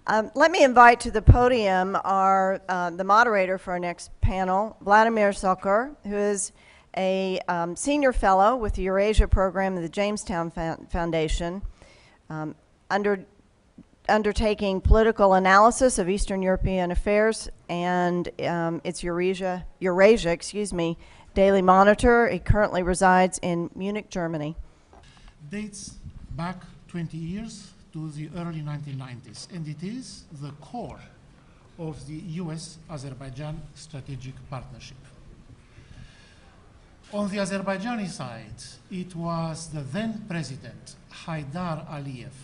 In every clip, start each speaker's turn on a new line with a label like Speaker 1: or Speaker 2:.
Speaker 1: Let me invite to the podium the moderator for our next panel, Vladimir Sokor, who is a senior fellow with the Eurasia program of the Jamestown Foundation, undertaking political analysis of Eastern European affairs and its Eurasia, Daily Monitor. He currently resides in Munich, Germany.
Speaker 2: Dates back 20 years to the early 1990s, and it is the core of the US-Azerbaijan strategic partnership. On the Azerbaijani side, it was the then president, Haydar Aliyev,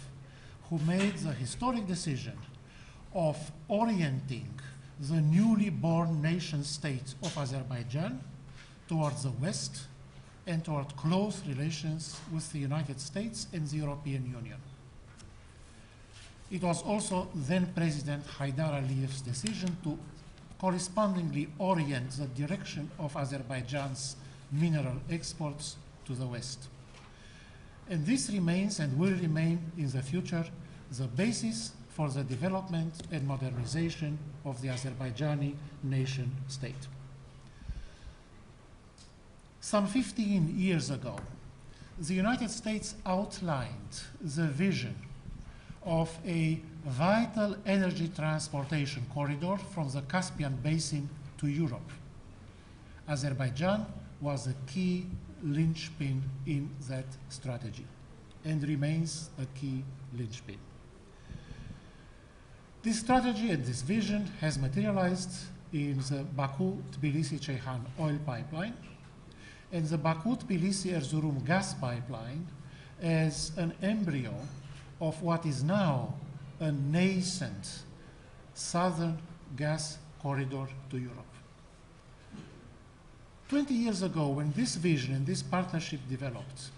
Speaker 2: who made the historic decision of orienting the newly born nation state of Azerbaijan towards the West and toward close relations with the United States and the European Union. It was also then President Haydar Aliyev's decision to correspondingly orient the direction of Azerbaijan's mineral exports to the West. And this remains and will remain in the future the basis for the development and modernization of the Azerbaijani nation state. Some 15 years ago, the United States outlined the vision of a vital energy transportation corridor from the Caspian Basin to Europe. Azerbaijan was a key linchpin in that strategy and remains a key linchpin. This strategy and this vision has materialized in the Baku-Tbilisi-Ceyhan oil pipeline and the Baku-Tbilisi-Erzurum gas pipeline as an embryo of what is now a nascent southern gas corridor to Europe. 20 years ago, when this vision and this partnership developed,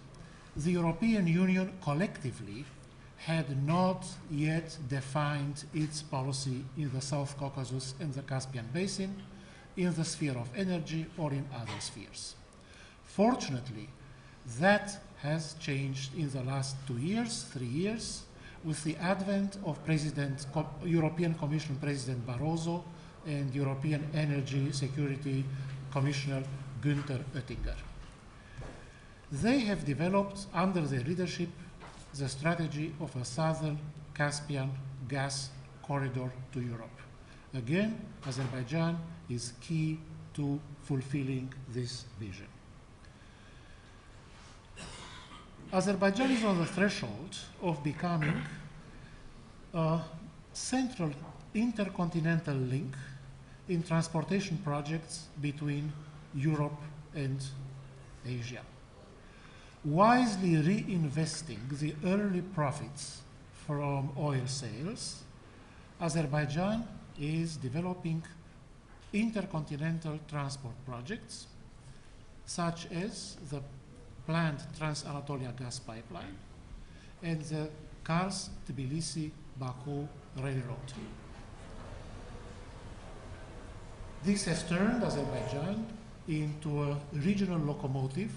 Speaker 2: the European Union collectively had not yet defined its policy in the South Caucasus and the Caspian Basin, in the sphere of energy or in other spheres. Fortunately, that has changed in the last 2 years, 3 years, with the advent of European Commission President Barroso and European Energy Security Commissioner Günther Oettinger. They have developed, under their leadership, the strategy of a southern Caspian gas corridor to Europe. Again, Azerbaijan is key to fulfilling this vision. Azerbaijan is on the threshold of becoming a central intercontinental link in transportation projects between Europe and Asia. Wisely reinvesting the early profits from oil sales, Azerbaijan is developing intercontinental transport projects such as the planned Trans-Anatolia gas pipeline and the Kars-Tbilisi-Baku railroad. This has turned Azerbaijan into a regional locomotive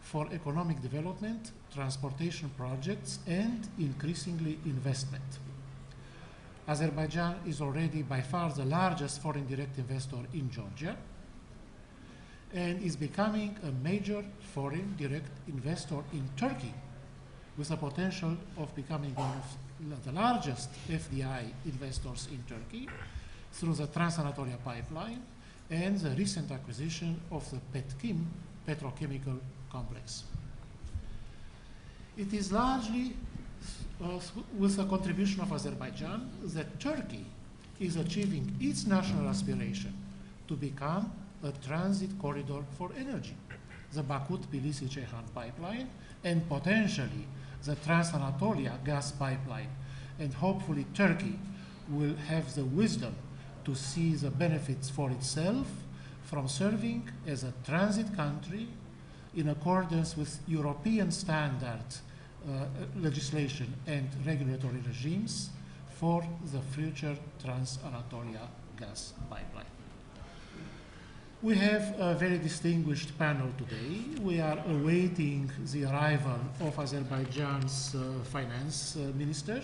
Speaker 2: for economic development, transportation projects, and increasingly investment. Azerbaijan is already by far the largest foreign direct investor in Georgia and is becoming a major foreign direct investor in Turkey, with the potential of becoming one of the largest FDI investors in Turkey through the Trans-Anatolia pipeline and the recent acquisition of the Petkim petrochemical complex. It is largely with the contribution of Azerbaijan that Turkey is achieving its national aspiration to become a transit corridor for energy, the Baku-Tbilisi-Ceyhan pipeline, and potentially the Trans-Anatolia gas pipeline. And hopefully Turkey will have the wisdom to see the benefits for itself from serving as a transit country in accordance with European standard legislation and regulatory regimes for the future Trans-Anatolia gas pipeline. We have a very distinguished panel today. We are awaiting the arrival of Azerbaijan's finance minister,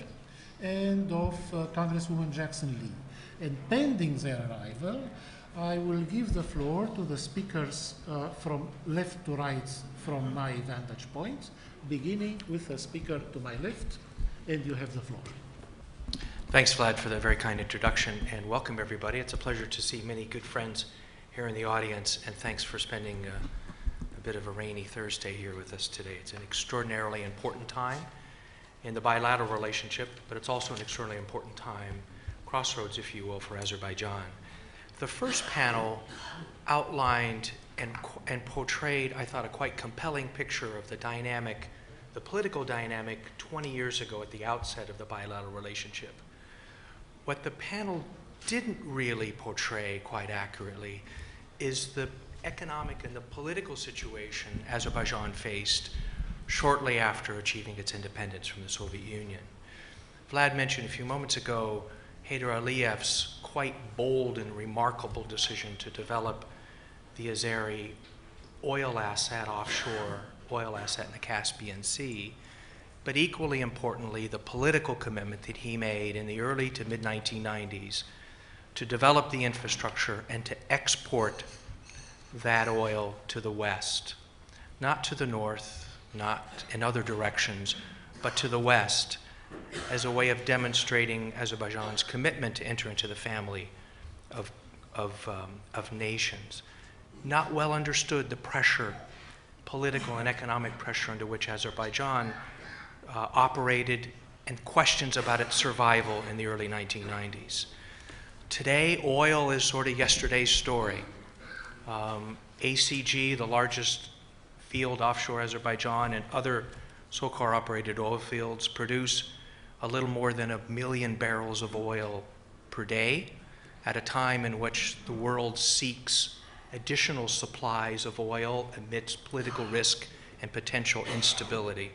Speaker 2: and of Congresswoman Jackson Lee. And pending their arrival, I will give the floor to the speakers from left to right from my vantage point, beginning with the speaker to my left, and you have the floor.
Speaker 3: Thanks, Vlad, for the very kind introduction, and welcome everybody. It's a pleasure to see many good friends here in the audience, and thanks for spending a bit of a rainy Thursday here with us today. It's an extraordinarily important time in the bilateral relationship, but it's also an extraordinarily important time, crossroads, if you will, for Azerbaijan. The first panel outlined and portrayed, I thought, a quite compelling picture of the dynamic, the political dynamic 20 years ago at the outset of the bilateral relationship. What the panel didn't really portray quite accurately is the economic and the political situation Azerbaijan faced shortly after achieving its independence from the Soviet Union. Vlad mentioned a few moments ago Heydar Aliyev's quite bold and remarkable decision to develop the Azeri oil asset, offshore oil asset in the Caspian Sea, but equally importantly, the political commitment that he made in the early to mid-1990s to develop the infrastructure and to export that oil to the West, not to the north, not in other directions, but to the West, as a way of demonstrating Azerbaijan's commitment to enter into the family of nations. Not well understood the pressure, political and economic pressure under which Azerbaijan operated, and questions about its survival in the early 1990s. Today, oil is sort of yesterday's story. ACG, the largest field offshore Azerbaijan, and other SOCAR operated oil fields produce a little more than 1 million barrels of oil per day at a time in which the world seeks additional supplies of oil amidst political risk and potential instability.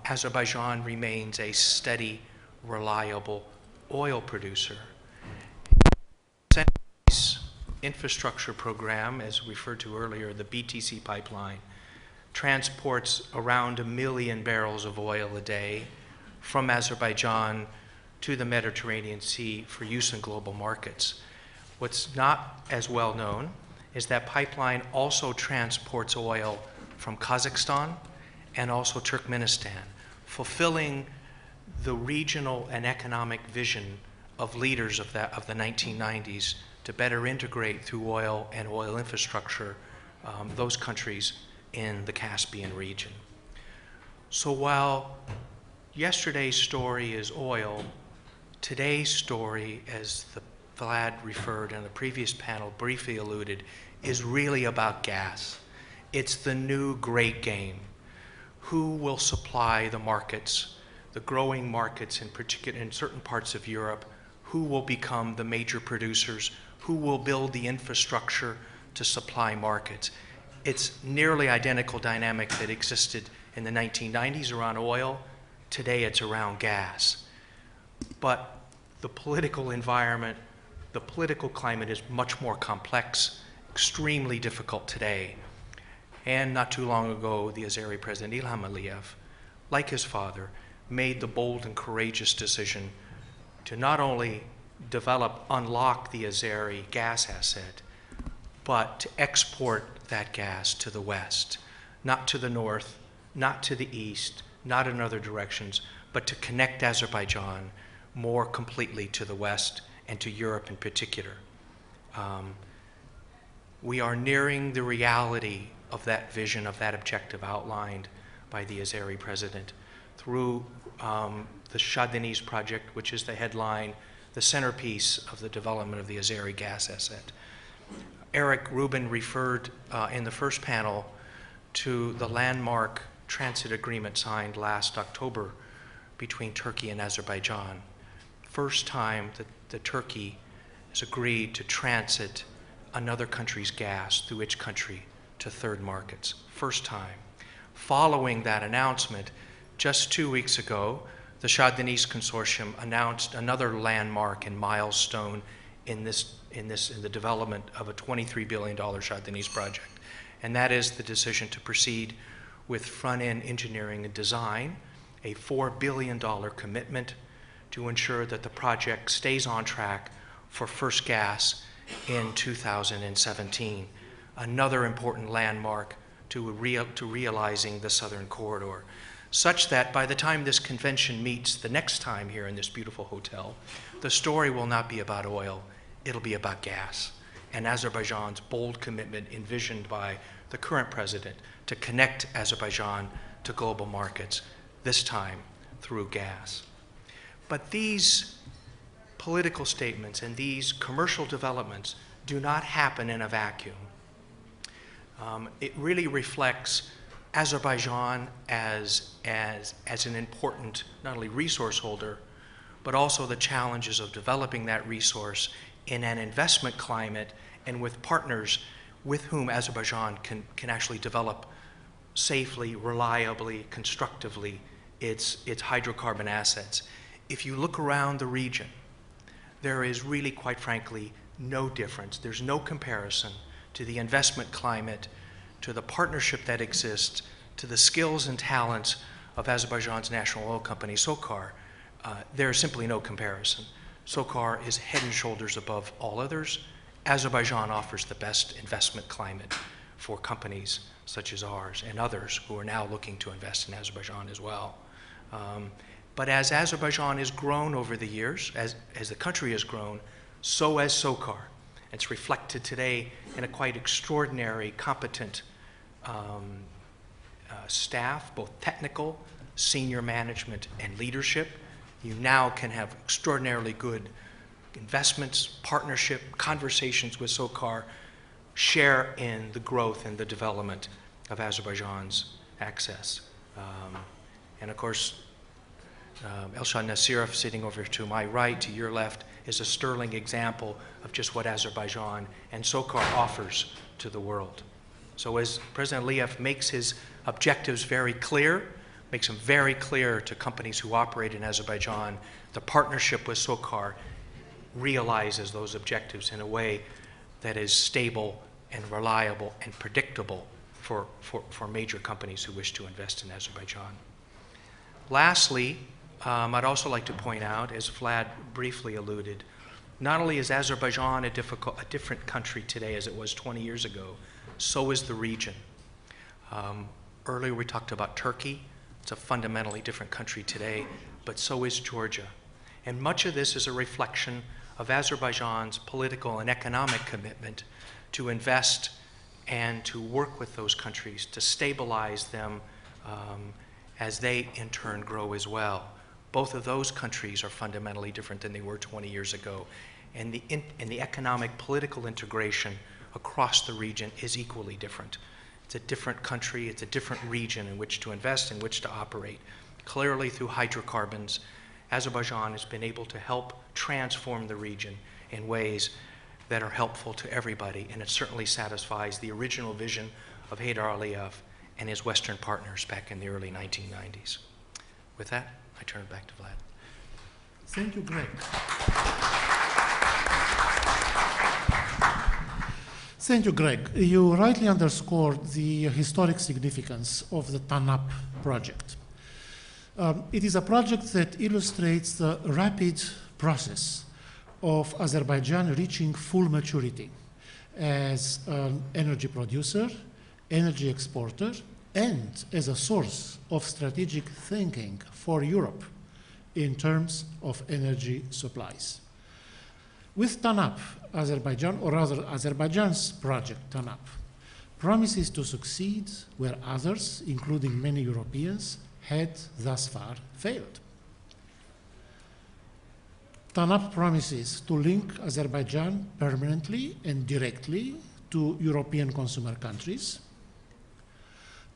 Speaker 3: Azerbaijan remains a steady, reliable oil producer. The infrastructure program, as referred to earlier, the BTC pipeline, transports around 1 million barrels of oil a day from Azerbaijan to the Mediterranean Sea for use in global markets. What's not as well known is that pipeline also transports oil from Kazakhstan and also Turkmenistan, fulfilling the regional and economic vision of leaders of the 1990s to better integrate through oil and oil infrastructure those countries in the Caspian region. So while yesterday's story is oil, today's story, as the Vlad referred and the previous panel briefly alluded, is really about gas. It's the new great game. Who will supply the markets, the growing markets in particular in certain parts of Europe? Who will become the major producers? Who will build the infrastructure to supply markets? It's nearly identical dynamic that existed in the 1990s around oil. Today it's around gas. But the political environment, the political climate is much more complex, extremely difficult today. And not too long ago, the Azeri president Ilham Aliyev, like his father, made the bold and courageous decision to not only unlock the Azeri gas asset, but to export that gas to the West, not to the north, not to the east, not in other directions, but to connect Azerbaijan more completely to the West and to Europe in particular. We are nearing the reality of that vision, of that objective outlined by the Azeri president through the Shah Deniz project, which is the headline, the centerpiece of the development of the Azeri gas asset. Eric Rubin referred in the first panel to the landmark transit agreement signed last October between Turkey and Azerbaijan. First time that Turkey has agreed to transit another country's gas through its country to third markets. First time. Following that announcement, just 2 weeks ago, the Shah Deniz Consortium announced another landmark and milestone in the development of a $23 billion Shah Deniz project. And that is the decision to proceed with front-end engineering and design, a $4 billion commitment to ensure that the project stays on track for first gas in 2017, another important landmark to realizing the Southern Corridor, such that by the time this convention meets the next time here in this beautiful hotel, the story will not be about oil, it'll be about gas, and Azerbaijan's bold commitment envisioned by the current president to connect Azerbaijan to global markets, this time through gas. But these political statements and these commercial developments do not happen in a vacuum. It really reflects Azerbaijan as an important, not only resource holder, but also the challenges of developing that resource in an investment climate and with partners with whom Azerbaijan can actually develop safely, reliably, constructively its hydrocarbon assets. If you look around the region, there is really, quite frankly, no difference. There's no comparison to the investment climate, to the partnership that exists, to the skills and talents of Azerbaijan's national oil company, SOCAR. There is simply no comparison. SOCAR is head and shoulders above all others. Azerbaijan offers the best investment climate for companies such as ours and others who are now looking to invest in Azerbaijan as well. But as Azerbaijan has grown over the years, as the country has grown, so has SOCAR. It's reflected today in a quite extraordinary, competent staff, both technical, senior management, and leadership. You now can have extraordinarily good investments, partnership, conversations with SOCAR, share in the growth and the development of Azerbaijan's access. And of course, Elshad Nasirov, sitting over to my right, to your left, is a sterling example of just what Azerbaijan and SOCAR offers to the world. So as President Aliyev makes his objectives very clear, makes them very clear to companies who operate in Azerbaijan, the partnership with SOCAR realizes those objectives in a way that is stable and reliable and predictable for major companies who wish to invest in Azerbaijan. Lastly, I'd also like to point out, as Vlad briefly alluded, not only is Azerbaijan a different country today as it was 20 years ago, so is the region. Earlier we talked about Turkey. It's a fundamentally different country today, but so is Georgia. And much of this is a reflection of Azerbaijan's political and economic commitment to invest and to work with those countries to stabilize them as they in turn grow as well. Both of those countries are fundamentally different than they were 20 years ago. And the economic political integration across the region is equally different. It's a different country, it's a different region in which to invest, in which to operate. Clearly through hydrocarbons, Azerbaijan has been able to help transform the region in ways that are helpful to everybody, and it certainly satisfies the original vision of Heydar Aliyev and his Western partners back in the early 1990s. With that, I turn it back to Vlad.
Speaker 2: Thank you, Greg. Thank you, Greg. You rightly underscored the historic significance of the TANAP project. It is a project that illustrates the rapid process of Azerbaijan reaching full maturity as an energy producer, energy exporter, and as a source of strategic thinking for Europe in terms of energy supplies. With TANAP, Azerbaijan, or rather Azerbaijan's project TANAP, promises to succeed where others, including many Europeans, had thus far failed. TANAP promises to link Azerbaijan permanently and directly to European consumer countries,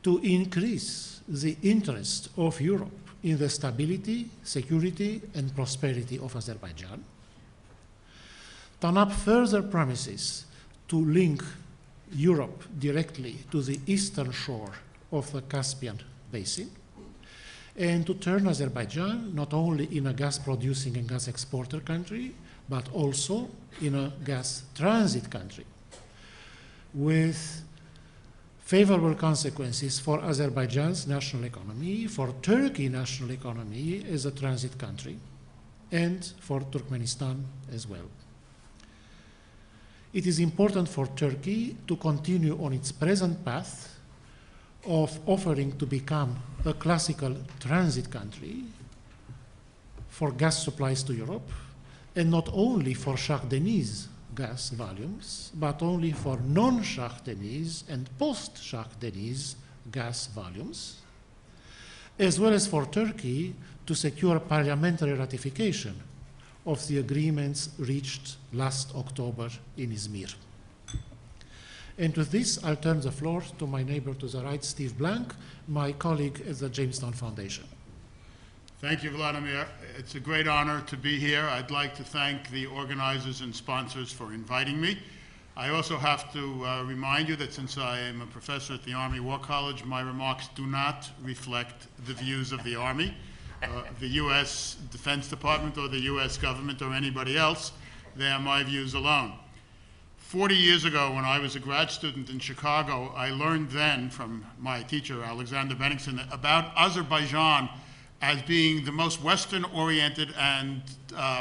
Speaker 2: to increase the interest of Europe in the stability, security, and prosperity of Azerbaijan. TANAP further promises to link Europe directly to the eastern shore of the Caspian Basin, and to turn Azerbaijan not only in a gas-producing and gas exporter country, but also in a gas transit country, with favorable consequences for Azerbaijan's national economy, for Turkey's national economy as a transit country, and for Turkmenistan as well. It is important for Turkey to continue on its present path of offering to become a classical transit country for gas supplies to Europe, and not only for Shah Deniz gas volumes, but only for non-Shah Deniz and post-Shah Deniz gas volumes, as well as for Turkey to secure parliamentary ratification of the agreements reached last October in Izmir. And with this, I'll turn the floor to my neighbor to the right, Steve Blank, my colleague at the Jamestown Foundation.
Speaker 4: Thank you, Vladimir. It's a great honor to be here. I'd like to thank the organizers and sponsors for inviting me. I also have to remind you that since I am a professor at the Army War College, my remarks do not reflect the views of the Army, the U.S. Defense Department, or the U.S. government, or anybody else. They are my views alone. 40 years ago, when I was a grad student in Chicago, I learned then from my teacher, Alexander Benningsen, about Azerbaijan as being the most Western-oriented and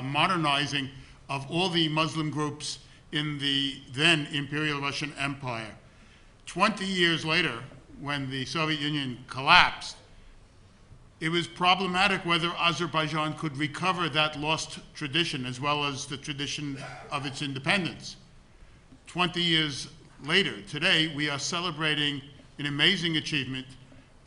Speaker 4: modernizing of all the Muslim groups in the then Imperial Russian Empire. 20 years later, when the Soviet Union collapsed, it was problematic whether Azerbaijan could recover that lost tradition as well as the tradition of its independence. 20 years later, today, we are celebrating an amazing achievement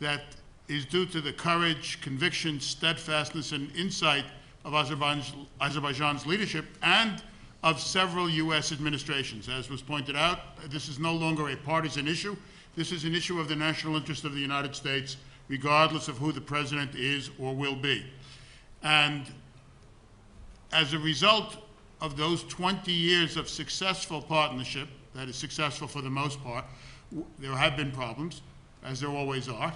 Speaker 4: that is due to the courage, conviction, steadfastness, and insight of Azerbaijan's leadership and of several U.S. administrations. As was pointed out, this is no longer a partisan issue. This is an issue of the national interest of the United States, regardless of who the president is or will be. And as a result of those 20 years of successful partnership, that is successful for the most part, there have been problems, as there always are.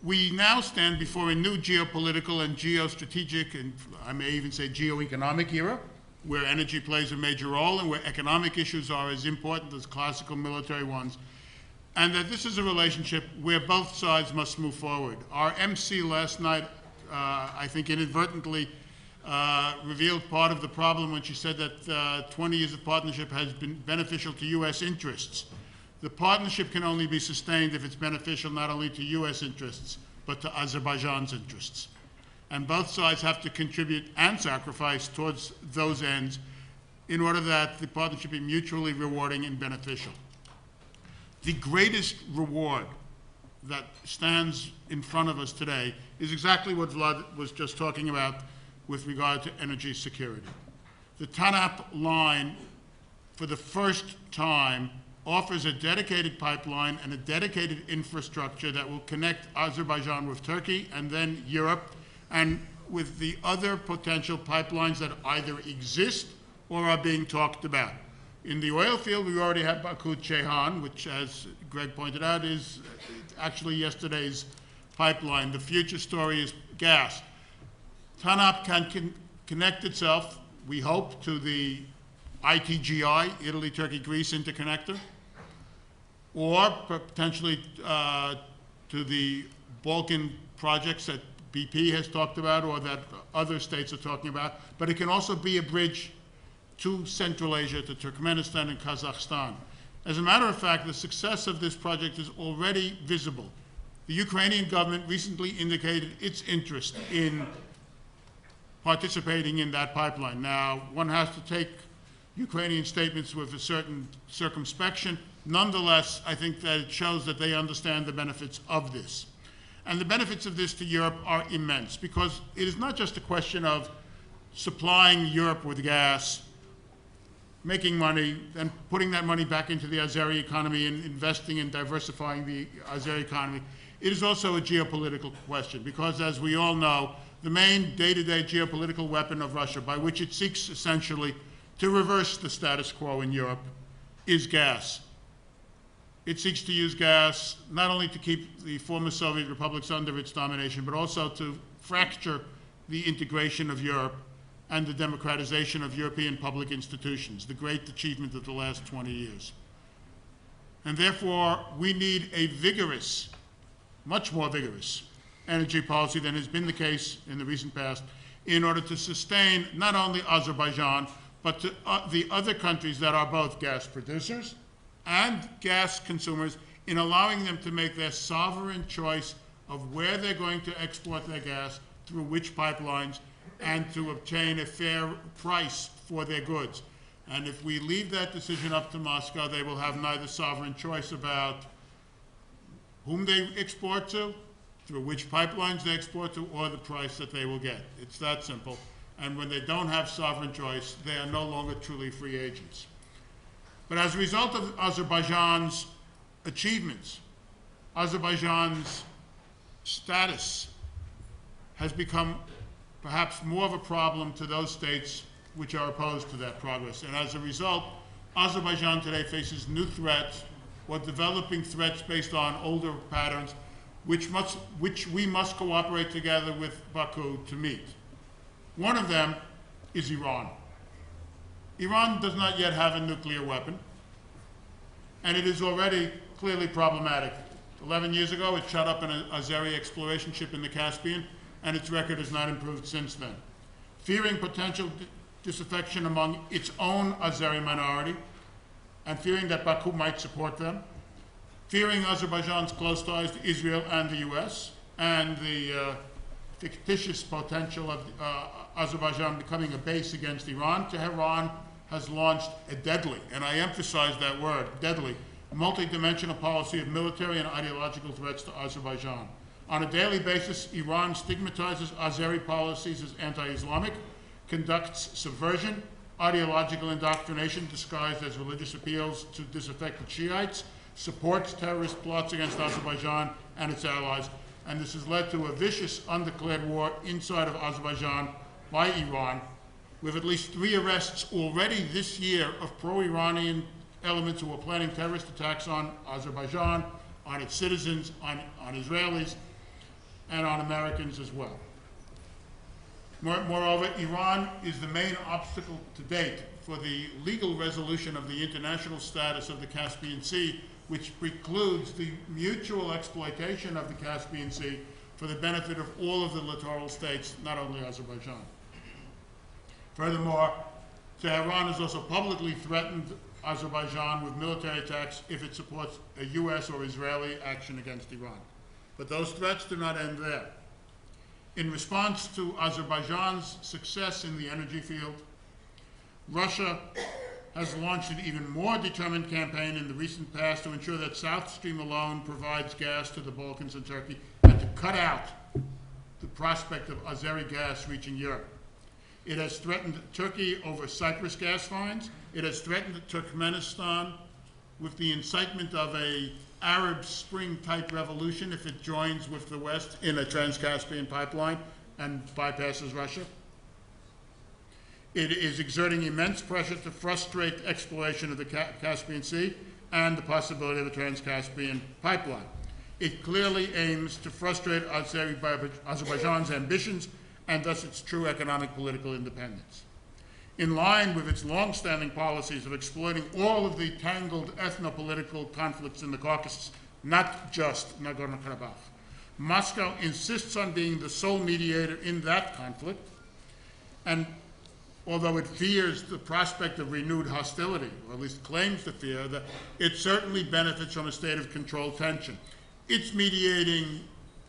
Speaker 4: We now stand before a new geopolitical and geostrategic, and I may even say geoeconomic era, where energy plays a major role and where economic issues are as important as classical military ones, and that this is a relationship where both sides must move forward. Our MC last night, I think inadvertently, revealed part of the problem when she said that 20 years of partnership has been beneficial to U.S. interests. The partnership can only be sustained if it's beneficial not only to U.S. interests, but to Azerbaijan's interests. And both sides have to contribute and sacrifice towards those ends in order that the partnership be mutually rewarding and beneficial. The greatest reward that stands in front of us today is exactly what Vlad was just talking about with regard to energy security. The TANAP line, for the first time, offers a dedicated pipeline and a dedicated infrastructure that will connect Azerbaijan with Turkey and then Europe, and with the other potential pipelines that either exist or are being talked about. In the oil field, we already have Baku-Ceyhan, which, as Greg pointed out, is actually yesterday's pipeline. The future story is gas. TANAP can connect itself, we hope, to the ITGI, Italy, Turkey, Greece interconnector, or potentially to the Balkan projects that BP has talked about or that other states are talking about. But it can also be a bridge to Central Asia, to Turkmenistan and Kazakhstan. As a matter of fact, the success of this project is already visible. The Ukrainian government recently indicated its interest in participating in that pipeline. Now, one has to take Ukrainian statements with a certain circumspection. Nonetheless, I think that it shows that they understand the benefits of this. And the benefits of this to Europe are immense, because it is not just a question of supplying Europe with gas, making money, and putting that money back into the Azeri economy and investing and diversifying the Azeri economy. It is also a geopolitical question, because as we all know, the main day-to-day geopolitical weapon of Russia, by which it seeks essentially to reverse the status quo in Europe, is gas. It seeks to use gas not only to keep the former Soviet republics under its domination, but also to fracture the integration of Europe and the democratization of European public institutions, the great achievement of the last 20 years. And therefore, we need a vigorous, much more vigorous, energy policy than has been the case in the recent past, in order to sustain not only Azerbaijan, but to, the other countries that are both gas producers and gas consumers, in allowing them to make their sovereign choice of where they're going to export their gas, through which pipelines, and to obtain a fair price for their goods. And if we leave that decision up to Moscow, they will have neither sovereign choice about whom they export to, through which pipelines they export to, or the price that they will get. It's that simple. And when they don't have sovereign choice, they are no longer truly free agents. But as a result of Azerbaijan's achievements, Azerbaijan's status has become perhaps more of a problem to those states which are opposed to that progress. And as a result, Azerbaijan today faces new threats or developing threats based on older patterns, which we must cooperate together with Baku to meet. One of them is Iran. Iran does not yet have a nuclear weapon, and it is already clearly problematic. 11 years ago, it shot up an Azeri exploration ship in the Caspian, and its record has not improved since then. Fearing potential disaffection among its own Azeri minority, and fearing that Baku might support them, fearing Azerbaijan's close ties to Israel and the US, and the fictitious potential of Azerbaijan becoming a base against Iran, Tehran has launched a deadly, and I emphasize that word, deadly, multi-dimensional policy of military and ideological threats to Azerbaijan. On a daily basis, Iran stigmatizes Azeri policies as anti-Islamic, conducts subversion, ideological indoctrination disguised as religious appeals to disaffected Shiites, supports terrorist plots against Azerbaijan and its allies, and this has led to a vicious undeclared war inside of Azerbaijan by Iran, with at least 3 arrests already this year of pro-Iranian elements who are planning terrorist attacks on Azerbaijan, on its citizens, on Israelis, and on Americans as well. Moreover, Iran is the main obstacle to date for the legal resolution of the international status of the Caspian Sea, which precludes the mutual exploitation of the Caspian Sea for the benefit of all of the littoral states, not only Azerbaijan. Furthermore, Tehran has also publicly threatened Azerbaijan with military attacks if it supports a US or Israeli action against Iran. But those threats do not end there. In response to Azerbaijan's success in the energy field, Russia has launched an even more determined campaign in the recent past to ensure that South Stream alone provides gas to the Balkans and Turkey, and to cut out the prospect of Azeri gas reaching Europe. It has threatened Turkey over Cyprus gas finds. It has threatened Turkmenistan with the incitement of an Arab Spring-type revolution if it joins with the West in a Trans-Caspian pipeline and bypasses Russia. It is exerting immense pressure to frustrate exploration of the Caspian Sea and the possibility of a Trans-Caspian pipeline. It clearly aims to frustrate Azerbaijan's ambitions and thus its true economic political independence. In line with its long-standing policies of exploiting all of the tangled ethno-political conflicts in the Caucasus, not just Nagorno-Karabakh, Moscow insists on being the sole mediator in that conflict, and although it fears the prospect of renewed hostility, or at least claims to fear, that it certainly benefits from a state of controlled tension. Its mediating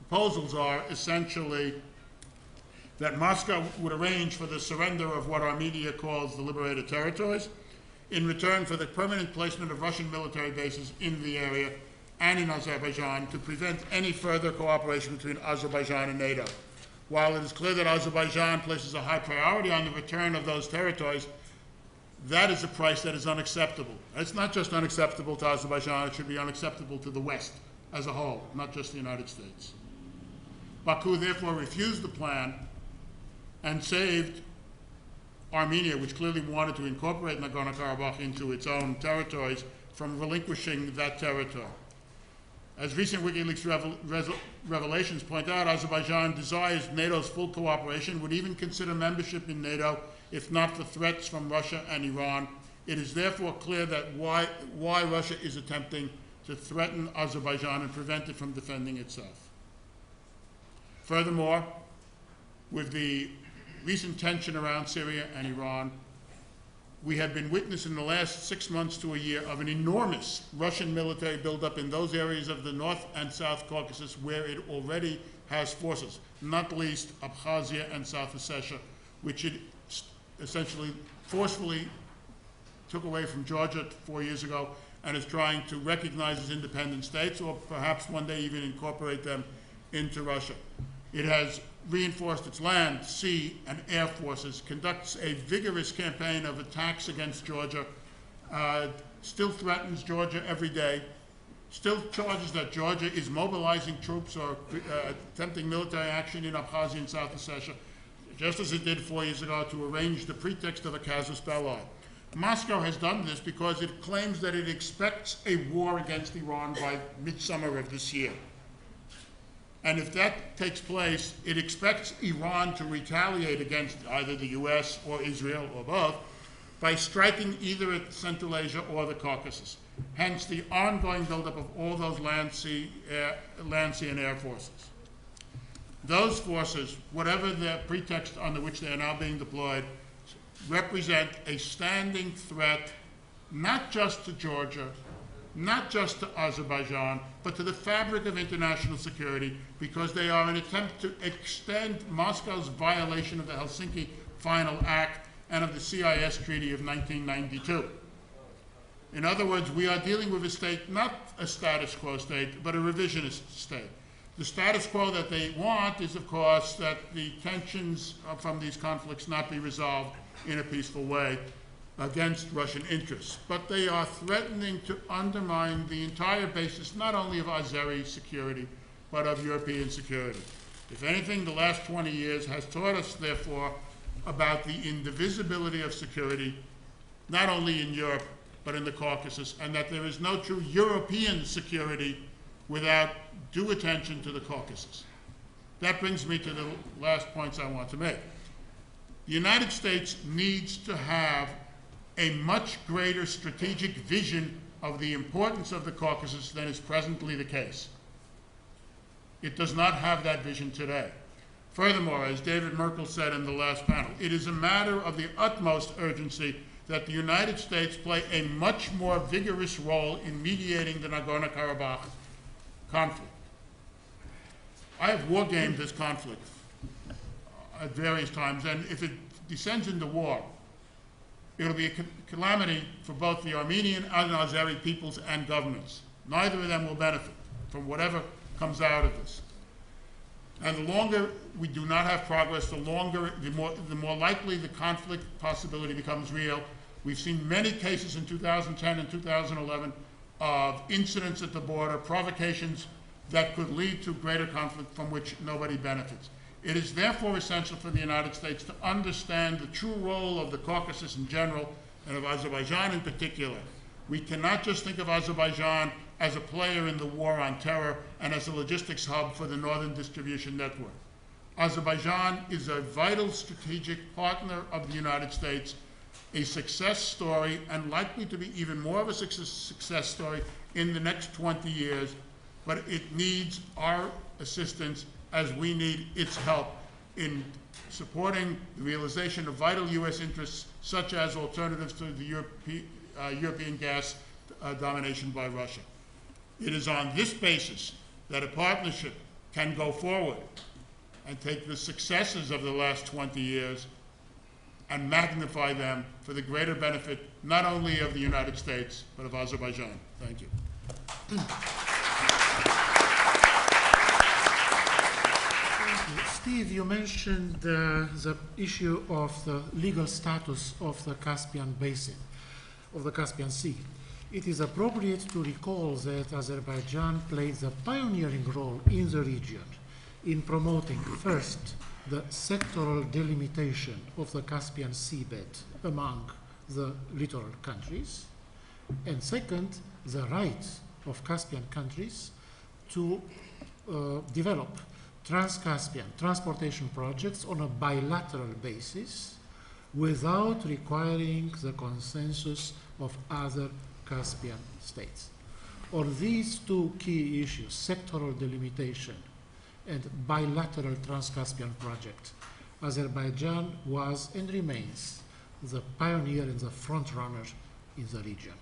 Speaker 4: proposals are essentially that Moscow would arrange for the surrender of what our media calls the liberated territories in return for the permanent placement of Russian military bases in the area and in Azerbaijan to prevent any further cooperation between Azerbaijan and NATO. While it is clear that Azerbaijan places a high priority on the return of those territories, that is a price that is unacceptable. And it's not just unacceptable to Azerbaijan, it should be unacceptable to the West as a whole, not just the United States. Baku therefore refused the plan and saved Armenia, which clearly wanted to incorporate Nagorno-Karabakh into its own territories, from relinquishing that territory. As recent WikiLeaks revelations point out, Azerbaijan desires NATO's full cooperation, would even consider membership in NATO if not for threats from Russia and Iran. It is therefore clear that why Russia is attempting to threaten Azerbaijan and prevent it from defending itself. Furthermore, with the recent tension around Syria and Iran, we have been witness in the last 6 months to a year of an enormous Russian military buildup in those areas of the North and South Caucasus where it already has forces, not least Abkhazia and South Ossetia, which it essentially forcefully took away from Georgia 4 years ago and is trying to recognize as independent states, or perhaps one day even incorporate them into Russia. It has reinforced its land, sea, and air forces, conducts a vigorous campaign of attacks against Georgia, still threatens Georgia every day, still charges that Georgia is mobilizing troops or attempting military action in Abkhazia and South Ossetia, just as it did 4 years ago to arrange the pretext of a casus belli. Moscow has done this because it claims that it expects a war against Iran by midsummer of this year. And if that takes place, it expects Iran to retaliate against either the US or Israel or both by striking either at Central Asia or the Caucasus. Hence the ongoing buildup of all those land, sea, and air forces. Those forces, whatever the pretext under which they are now being deployed, represent a standing threat not just to Georgia, not just to Azerbaijan, but to the fabric of international security, because they are an attempt to extend Moscow's violation of the Helsinki Final Act and of the CIS Treaty of 1992. In other words, we are dealing with a state, not a status quo state, but a revisionist state. The status quo that they want is, of course, that the tensions from these conflicts not be resolved in a peaceful way against Russian interests. But they are threatening to undermine the entire basis, not only of Azeri security, but of European security. If anything, the last 20 years has taught us, therefore, about the indivisibility of security, not only in Europe, but in the Caucasus, and that there is no true European security without due attention to the Caucasus. That brings me to the last points I want to make. The United States needs to have a much greater strategic vision of the importance of the Caucasus than is presently the case. It does not have that vision today. Furthermore, as David Merkel said in the last panel, it is a matter of the utmost urgency that the United States play a much more vigorous role in mediating the Nagorno-Karabakh conflict. I have war-gamed this conflict at various times, and if it descends into war, it'll be a calamity for both the Armenian and Azeri peoples and governments. Neither of them will benefit from whatever comes out of this. And the longer we do not have progress, the more likely the conflict possibility becomes real. We've seen many cases in 2010 and 2011 of incidents at the border, provocations that could lead to greater conflict from which nobody benefits. It is therefore essential for the United States to understand the true role of the Caucasus in general and of Azerbaijan in particular. We cannot just think of Azerbaijan as a player in the war on terror and as a logistics hub for the Northern Distribution Network. Azerbaijan is a vital strategic partner of the United States, a success story, and likely to be even more of a success story in the next 20 years, but it needs our assistance as we need its help in supporting the realization of vital U.S. interests, such as alternatives to the European gas domination by Russia. It is on this basis that a partnership can go forward and take the successes of the last 20 years and magnify them for the greater benefit not only of the United States, but of Azerbaijan. Thank you.
Speaker 2: Steve, you mentioned the issue of the legal status of the Caspian Basin, of the Caspian Sea. It is appropriate to recall that Azerbaijan played a pioneering role in the region in promoting, first, the sectoral delimitation of the Caspian seabed among the littoral countries, and second, the right of Caspian countries to develop trans-Caspian transportation projects on a bilateral basis without requiring the consensus of other Caspian states. On these two key issues, sectoral delimitation and bilateral trans-Caspian project, Azerbaijan was and remains the pioneer and the front runner in the region.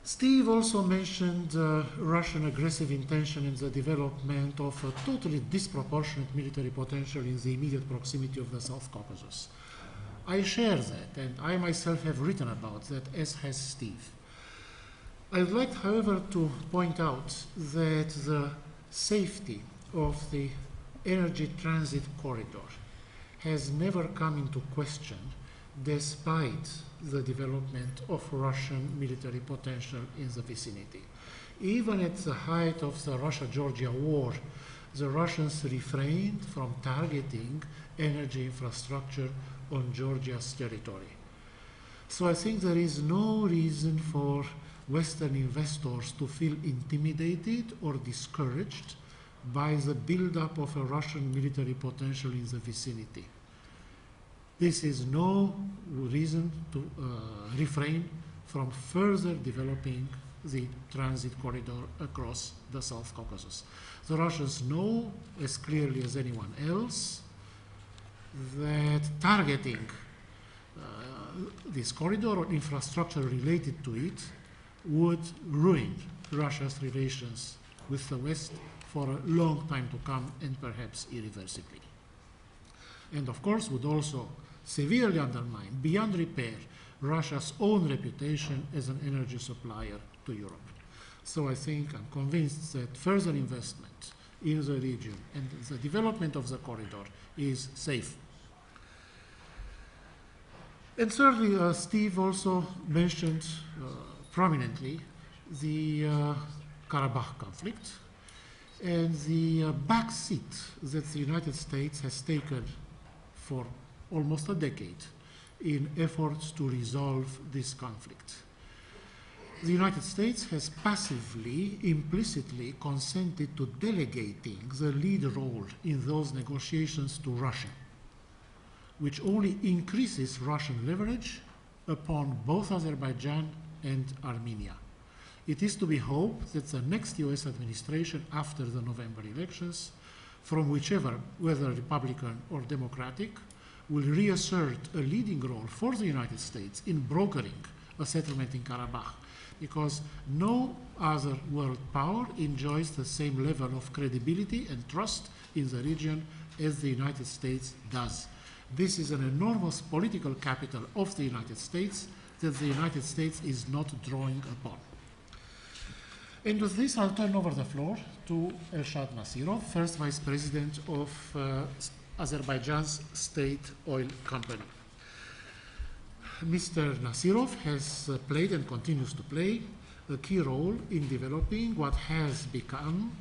Speaker 2: Steve also mentioned Russian aggressive intention in the development of a totally disproportionate military potential in the immediate proximity of the South Caucasus. I share that, and I myself have written about that, as has Steve. I would like, however, to point out that the safety of the energy transit corridor has never come into question despite the development of Russian military potential in the vicinity. Even at the height of the Russia-Georgia war, the Russians refrained from targeting energy infrastructure on Georgia's territory. So I think there is no reason for Western investors to feel intimidated or discouraged by the buildup of a Russian military potential in the vicinity. This is no reason to refrain from further developing the transit corridor across the South Caucasus. The Russians know as clearly as anyone else that targeting this corridor or infrastructure related to it would ruin Russia's relations with the West for a long time to come, and perhaps irreversibly. And of course would also severely undermine, beyond repair, Russia's own reputation as an energy supplier to Europe. So I think, I'm convinced that further investment in the region and the development of the corridor is safe. And thirdly, Steve also mentioned prominently the Karabakh conflict and the back seat that the United States has taken for almost a decade in efforts to resolve this conflict. The United States has passively, implicitly consented to delegating the lead role in those negotiations to Russia, which only increases Russian leverage upon both Azerbaijan and Armenia. It is to be hoped that the next US administration after the November elections, from whichever, whether Republican or Democratic, will reassert a leading role for the United States in brokering a settlement in Karabakh, because no other world power enjoys the same level of credibility and trust in the region as the United States does. This is an enormous political capital of the United States that the United States is not drawing upon. And with this, I'll turn over the floor to Elshad Nasirov, first Vice President of Azerbaijan's state oil company. Mr. Nasirov has played and continues to play a key role in developing what has become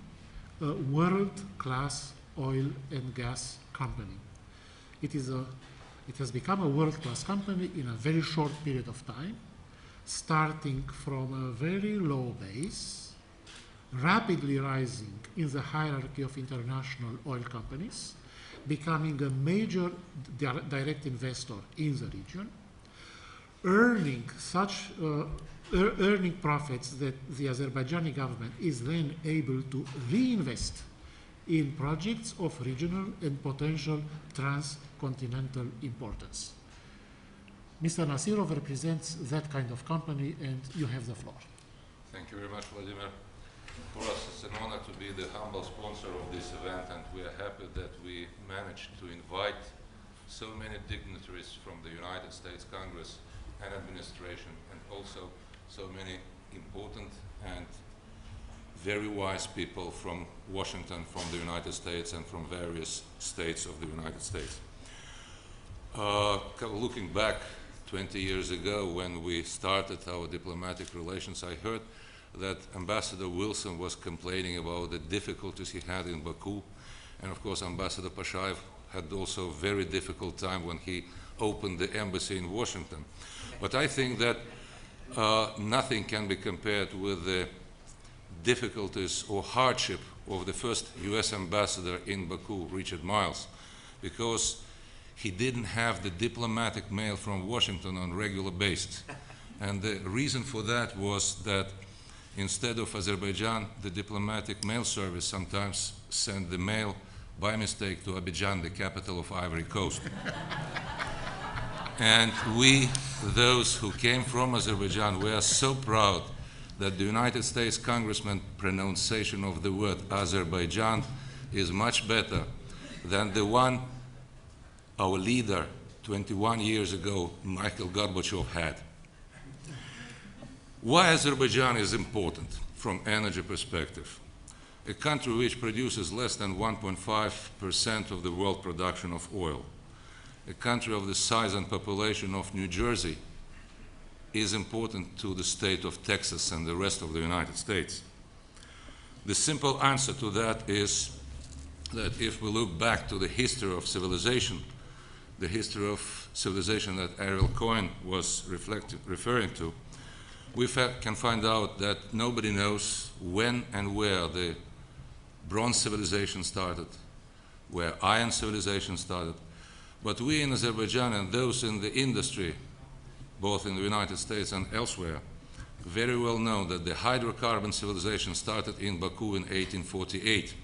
Speaker 2: a world-class oil and gas company. It has become a world-class company in a very short period of time, starting from a very low base, rapidly rising in the hierarchy of international oil companies, becoming a major direct investor in the region, earning profits that the Azerbaijani government is then able to reinvest in projects of regional and potential transcontinental importance. Mr. Nasirov represents that kind of company, and you have the floor.
Speaker 5: Thank you very much, Vladimir. For us, it's an honor to be the humble sponsor of this event, and we are happy that we managed to invite so many dignitaries from the United States Congress and administration, and also so many important and very wise people from Washington, from the United States, and from various states of the United States. Looking back 20 years ago when we started our diplomatic relations, I heard that Ambassador Wilson was complaining about the difficulties he had in Baku, and of course Ambassador Pashayev had also a very difficult time when he opened the embassy in Washington. But I think that nothing can be compared with the difficulties or hardship of the first US ambassador in Baku, Richard Miles, because he didn't have the diplomatic mail from Washington on a regular basis. And the reason for that was that instead of Azerbaijan, the diplomatic mail service sometimes sent the mail by mistake to Abidjan, the capital of Ivory Coast. And we, those who came from Azerbaijan, we are so proud that the United States Congressman's pronunciation of the word Azerbaijan is much better than the one our leader 21 years ago, Mikhail Gorbachev, had. Why Azerbaijan is important from energy perspective? A country which produces less than 1.5% of the world production of oil, a country of the size and population of New Jersey, is important to the state of Texas and the rest of the United States. The simple answer to that is that if we look back to the history of civilization, the history of civilization that Ariel Cohen was referring to, we can find out that nobody knows when and where the bronze civilization started, where iron civilization started. But we in Azerbaijan and those in the industry, both in the United States and elsewhere, very well know that the hydrocarbon civilization started in Baku in 1848,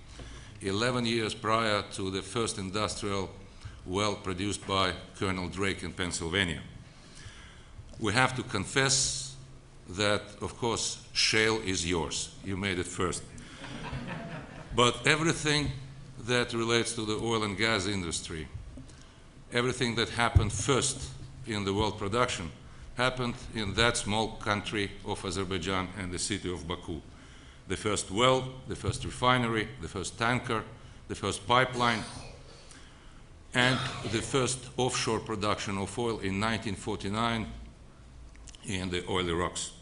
Speaker 5: 11 years prior to the first industrial well produced by Colonel Drake in Pennsylvania. We have to confess that, of course, shale is yours. You made it first. But everything that relates to the oil and gas industry, everything that happened first in the world production, happened in that small country of Azerbaijan and the city of Baku. The first well, the first refinery, the first tanker, the first pipeline, and the first offshore production of oil in 1949 in the oily rocks.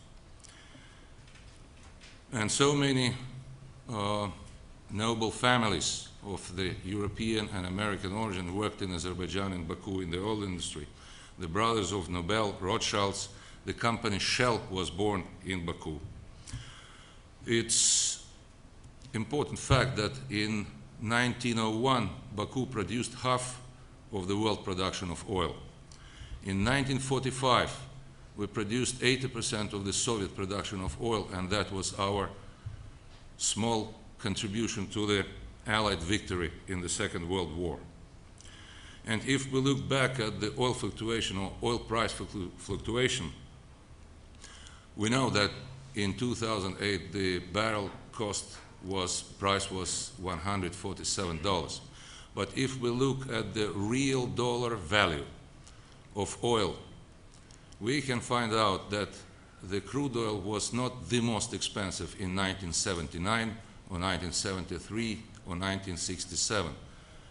Speaker 5: And so many noble families of the European and American origin worked in Azerbaijan and Baku in the oil industry. The brothers of Nobel, Rothschilds, the company Shell was born in Baku. It's important fact that in 1901, Baku produced half of the world production of oil. In 1945, we produced 80% of the Soviet production of oil, and that was our small contribution to the Allied victory in the Second World War. And if we look back at the oil fluctuation or oil price fluctuation, we know that in 2008 the barrel price was $147. But if we look at the real dollar value of oil, we can find out that the crude oil was not the most expensive in 1979 or 1973 or 1967.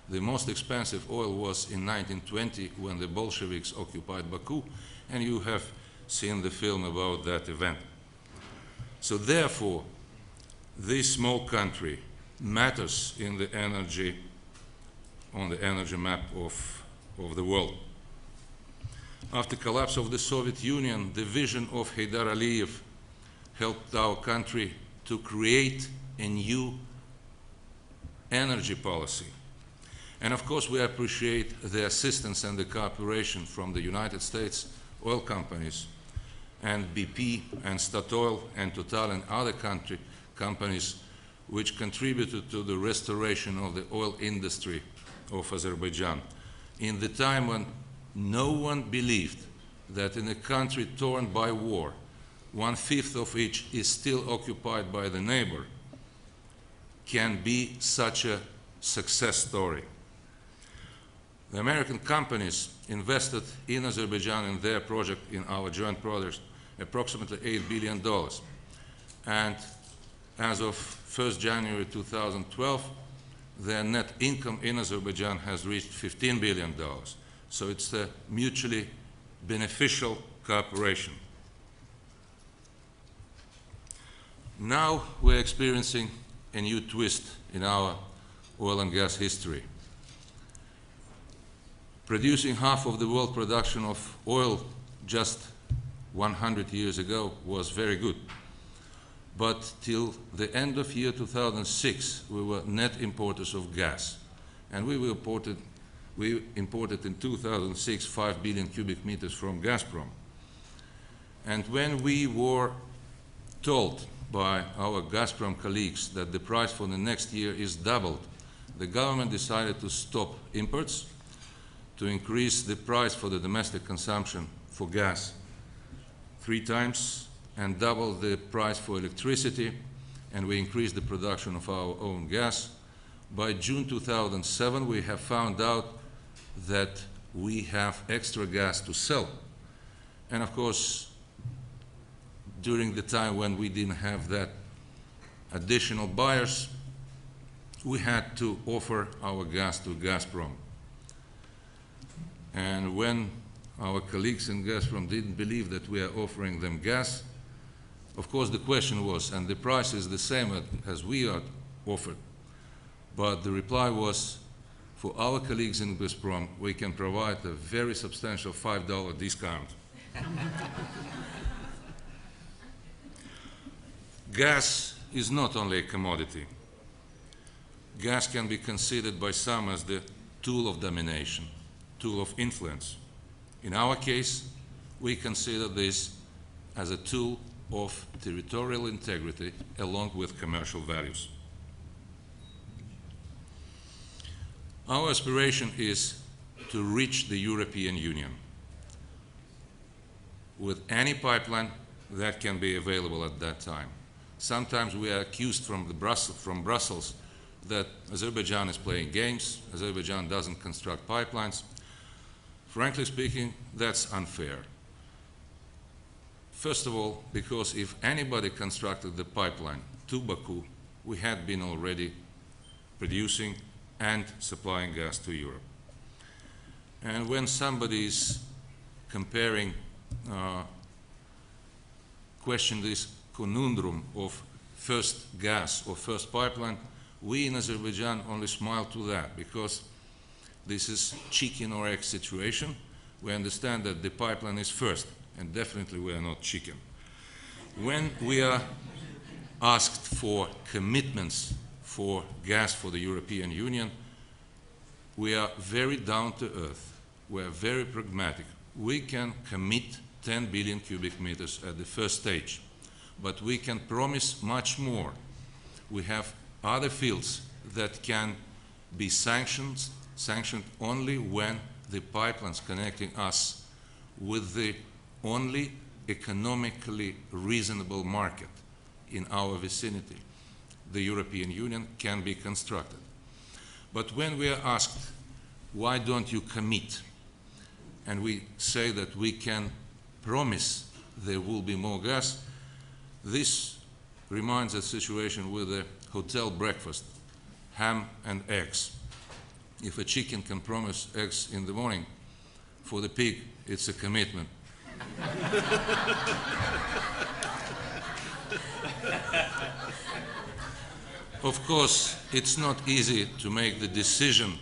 Speaker 5: The most expensive oil was in 1920 when the Bolsheviks occupied Baku, and you have seen the film about that event. So therefore, this small country matters in the energy, on the energy map of the world. After collapse of the Soviet Union, the vision of Heydar Aliyev helped our country to create a new energy policy. And of course, we appreciate the assistance and the cooperation from the United States oil companies and BP and Statoil and Total and other companies which contributed to the restoration of the oil industry of Azerbaijan in the time when no one believed that in a country torn by war, 1/5 of which is still occupied by the neighbor, can be such a success story. The American companies invested in Azerbaijan in their project, in our joint project, approximately $8 billion. And as of 1st January 2012, their net income in Azerbaijan has reached $15 billion. So it's a mutually beneficial cooperation. Now we're experiencing a new twist in our oil and gas history. Producing half of the world production of oil just 100 years ago was very good. But till the end of year 2006, we were net importers of gas. And we imported in 2006 5 billion cubic meters from Gazprom. And when we were told by our Gazprom colleagues that the price for the next year is doubled the government decided to stop imports, to increase the price for the domestic consumption for gas 3 times, and double the price for electricity, and we increased the production of our own gas. By June 2007, we have found out that we have extra gas to sell. And of course, during the time when we didn't have that additional buyers, we had to offer our gas to Gazprom. And when our colleagues in Gazprom didn't believe that we are offering them gas, of course the question was, and the price is the same as we are offered, but the reply was, for our colleagues in Gazprom, we can provide a very substantial $5 discount. Gas is not only a commodity. Gas can be considered by some as the tool of domination, tool of influence. In our case, we consider this as a tool of territorial integrity along with commercial values. Our aspiration is to reach the European Union with any pipeline that can be available at that time. Sometimes we are accused from Brussels that Azerbaijan is playing games, Azerbaijan doesn't construct pipelines. Frankly speaking, that's unfair. First of all, because if anybody constructed the pipeline to Baku, we had been already producing and supplying gas to Europe. And when somebody is comparing, question this conundrum of first gas or first pipeline, we in Azerbaijan only smile to that, because this is chicken or egg situation. We understand that the pipeline is first, and definitely we are not chicken. When we are asked for commitments for gas for the European Union, we are very down to earth. We are very pragmatic. We can commit 10 billion cubic meters at the first stage, but we can promise much more. We have other fields that can be sanctioned only when the pipelines connecting us with the only economically reasonable market in our vicinity, the European Union, can be constructed. But when we are asked, why don't you commit? And we say that we can promise there will be more gas, this reminds a situation with a hotel breakfast, ham and eggs. If a chicken can promise eggs in the morning, for the pig, it's a commitment. Of course, it's not easy to make the decision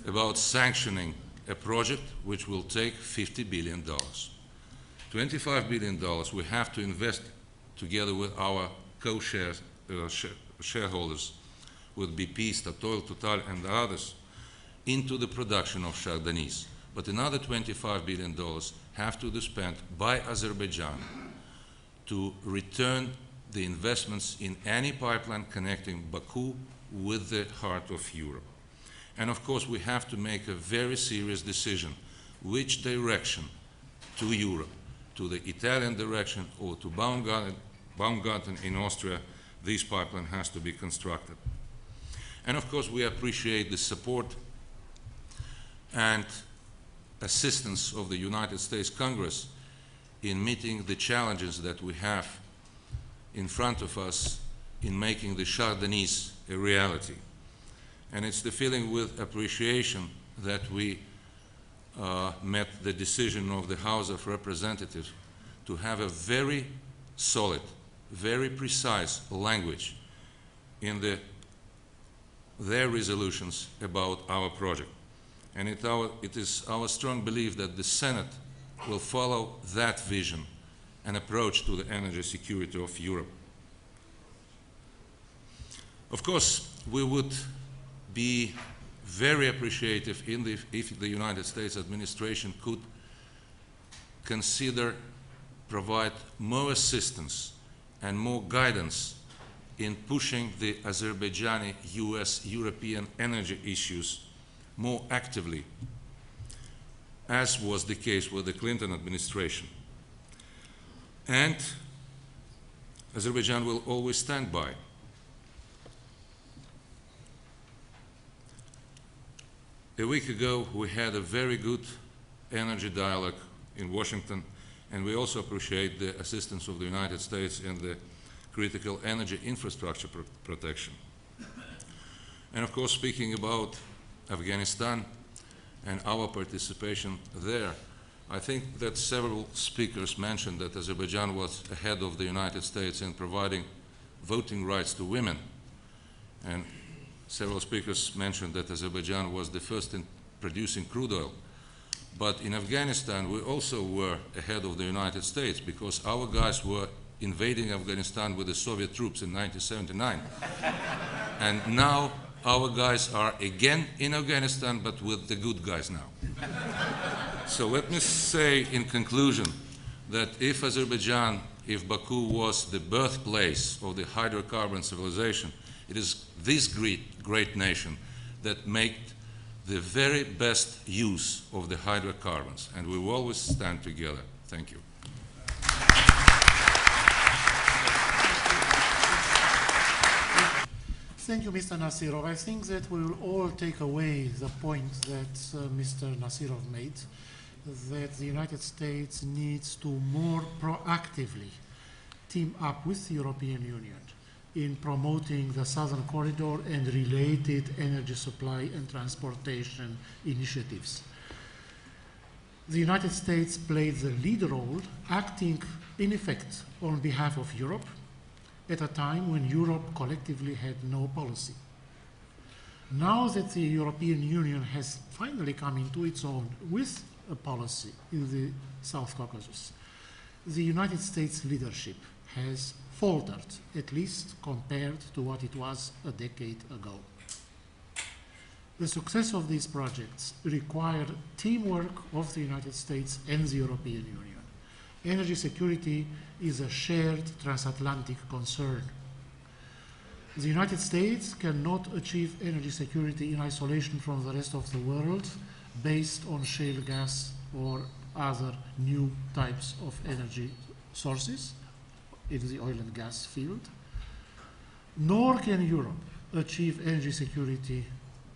Speaker 5: about sanctioning a project which will take $50 billion. $25 billion we have to invest together with our shareholders, with BP, Statoil, Total, and others, into the production of Chardonnays. But another $25 billion have to be spent by Azerbaijan to return the investments in any pipeline connecting Baku with the heart of Europe. And of course, we have to make a very serious decision which direction to Europe, to the Italian direction or to Baumgarten in Austria, this pipeline has to be constructed. And of course, we appreciate the support and assistance of the United States Congress in meeting the challenges that we have in front of us in making the Chardonnays a reality. And it's the feeling with appreciation that we met the decision of the House of Representatives to have a very solid, very precise language in their resolutions about our project. And it is our strong belief that the Senate will follow that vision and approach to the energy security of Europe. Of course, we would be very appreciative if the United States administration could consider provide more assistance and more guidance in pushing the Azerbaijani US-European energy issues more actively, as was the case with the Clinton administration. And Azerbaijan will always stand by. A week ago, we had a very good energy dialogue in Washington, and we also appreciate the assistance of the United States in the critical energy infrastructure protection. And of course, speaking about Afghanistan and our participation there, I think that several speakers mentioned that Azerbaijan was ahead of the United States in providing voting rights to women. And several speakers mentioned that Azerbaijan was the first in producing crude oil. But in Afghanistan, we also were ahead of the United States because our guys were invading Afghanistan with the Soviet troops in 1979. And now our guys are again in Afghanistan, but with the good guys now. So let me say in conclusion that if Azerbaijan, if Baku was the birthplace of the hydrocarbon civilization, it is this great nation that made the very best use of the hydrocarbons, and we will always stand together. Thank you.
Speaker 2: Thank you, Mr. Nasirov. I think that we will all take away the point that Mr. Nasirov made, that the United States needs to more proactively team up with the European Union in promoting the Southern Corridor and related energy supply and transportation initiatives. The United States played the lead role, acting in effect on behalf of Europe at a time when Europe collectively had no policy. Now that the European Union has finally come into its own with a policy in the South Caucasus, the United States leadership has faltered, at least compared to what it was a decade ago. The success of these projects required teamwork of the United States and the European Union. Energy security is a shared transatlantic concern. The United States cannot achieve energy security in isolation from the rest of the world based on shale gas or other new types of energy sources in the oil and gas field, nor can Europe achieve energy security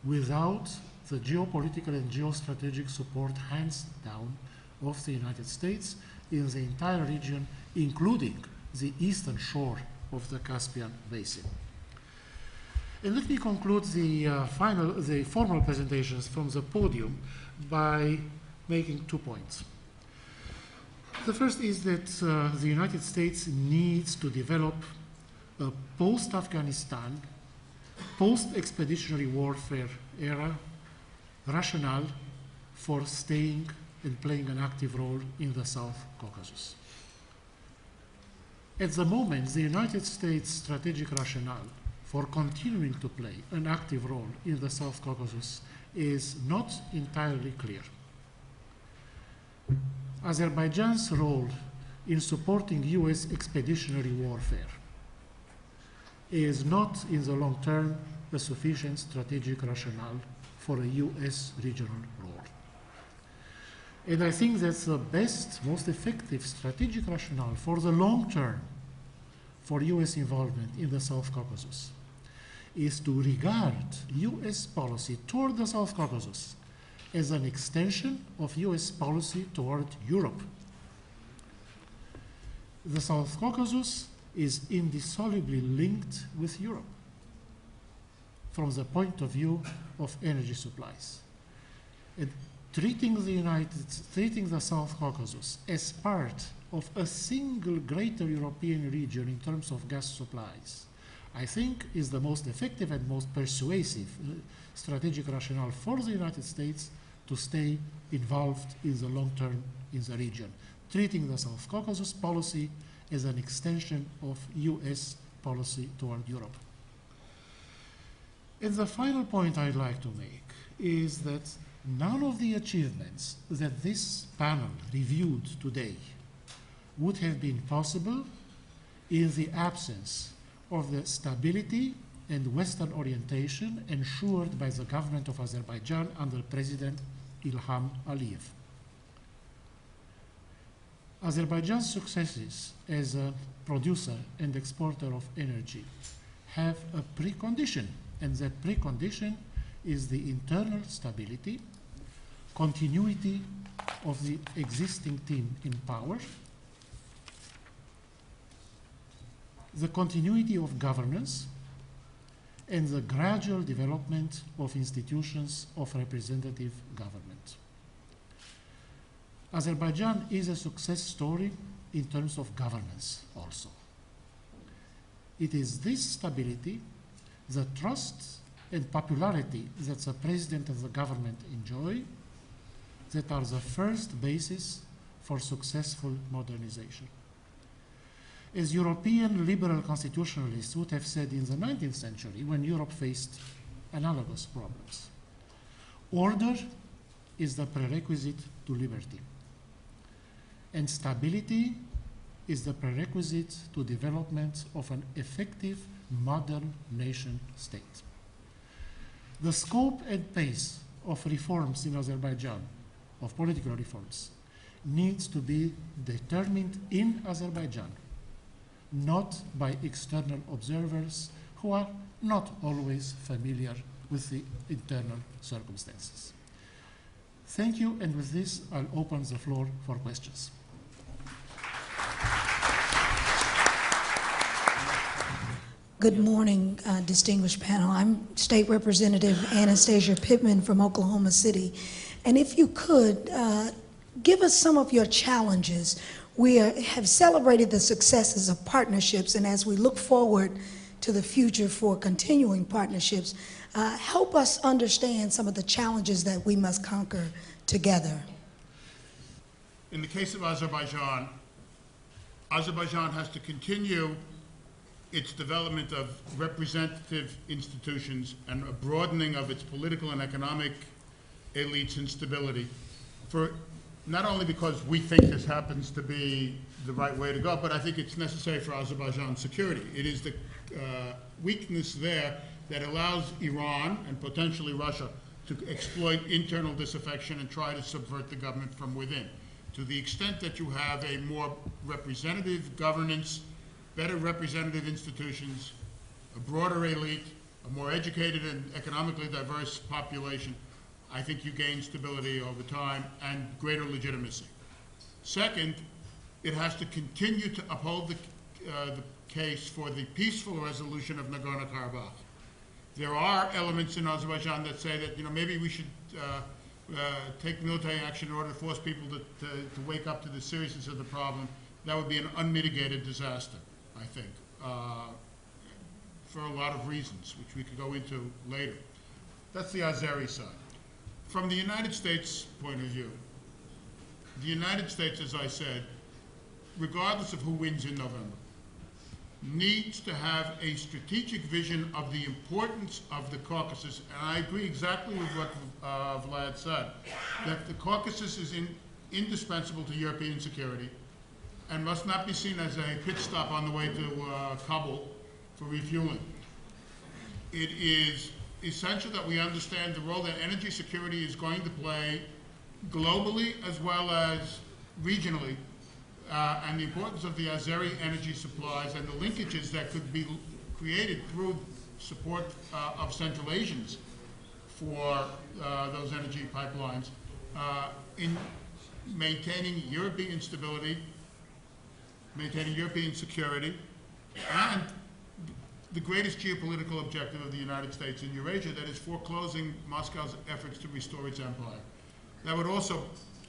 Speaker 2: without the geopolitical and geostrategic support, hands down, of the United States in the entire region, including the eastern shore of the Caspian Basin. And let me conclude the formal presentations from the podium by making 2 points. The first is that the United States needs to develop a post-Afghanistan, post-expeditionary warfare era rationale for staying and playing an active role in the South Caucasus. At the moment, the United States strategic rationale for continuing to play an active role in the South Caucasus is not entirely clear. Azerbaijan's role in supporting US expeditionary warfare is not, in the long term, a sufficient strategic rationale for a US regional role. And I think that the best, most effective strategic rationale for the long term for US involvement in the South Caucasus is to regard US policy toward the South Caucasus as an extension of US policy toward Europe. The South Caucasus is indissolubly linked with Europe from the point of view of energy supplies. And treating the South Caucasus as part of a single greater European region in terms of gas supplies, I think is the most effective and most persuasive strategic rationale for the United States to stay involved in the long term in the region, treating the South Caucasus policy as an extension of US policy toward Europe. And the final point I'd like to make is that none of the achievements that this panel reviewed today would have been possible in the absence of the stability and Western orientation ensured by the government of Azerbaijan under President Ilham Aliyev. Azerbaijan's successes as a producer and exporter of energy have a precondition, and that precondition is the internal stability, continuity of the existing team in power, the continuity of governance, and the gradual development of institutions of representative government. Azerbaijan is a success story in terms of governance also. It is this stability, the trust and popularity that the president and the government enjoy that are the first basis for successful modernization. As European liberal constitutionalists would have said in the 19th century when Europe faced analogous problems, order is the prerequisite to liberty, and stability is the prerequisite to development of an effective modern nation state. The scope and pace of reforms in Azerbaijan, of political reforms, needs to be determined in Azerbaijan, not by external observers who are not always familiar with the internal circumstances. Thank you, and with this, I'll open the floor for questions.
Speaker 6: Good morning, distinguished panel. I'm State Representative Anastasia Pittman from Oklahoma City. And if you could, give us some of your challenges. We have celebrated the successes of partnerships, and as we look forward to the future for continuing partnerships, help us understand some of the challenges that we must conquer together.
Speaker 4: In the case of Azerbaijan, Azerbaijan has to continue its development of representative institutions and a broadening of its political and economic elites and stability, for not only because we think this happens to be the right way to go, but I think it's necessary for Azerbaijan's security. It is the weakness there that allows Iran and potentially Russia to exploit internal disaffection and try to subvert the government from within. To the extent that you have a more representative governance, better representative institutions, a broader elite, a more educated and economically diverse population, I think you gain stability over time and greater legitimacy. Second, it has to continue to uphold the case for the peaceful resolution of Nagorno-Karabakh. There are elements in Azerbaijan that say that maybe we should take military action in order to force people to wake up to the seriousness of the problem. That would be an unmitigated disaster, I think, for a lot of reasons, which we could go into later. That's the Azeri side. From the United States point of view, the United States, as I said, regardless of who wins in November, needs to have a strategic vision of the importance of the Caucasus. And I agree exactly with what Vlad said, that the Caucasus is indispensable to European security and must not be seen as a pit stop on the way to Kabul for refueling. It is essential that we understand the role that energy security is going to play globally as well as regionally, and the importance of the Azeri energy supplies and the linkages that could be created through support of Central Asians for those energy pipelines in maintaining European stability, maintaining European security, and the greatest geopolitical objective of the United States in Eurasia, that is foreclosing Moscow's efforts to restore its empire. That would also,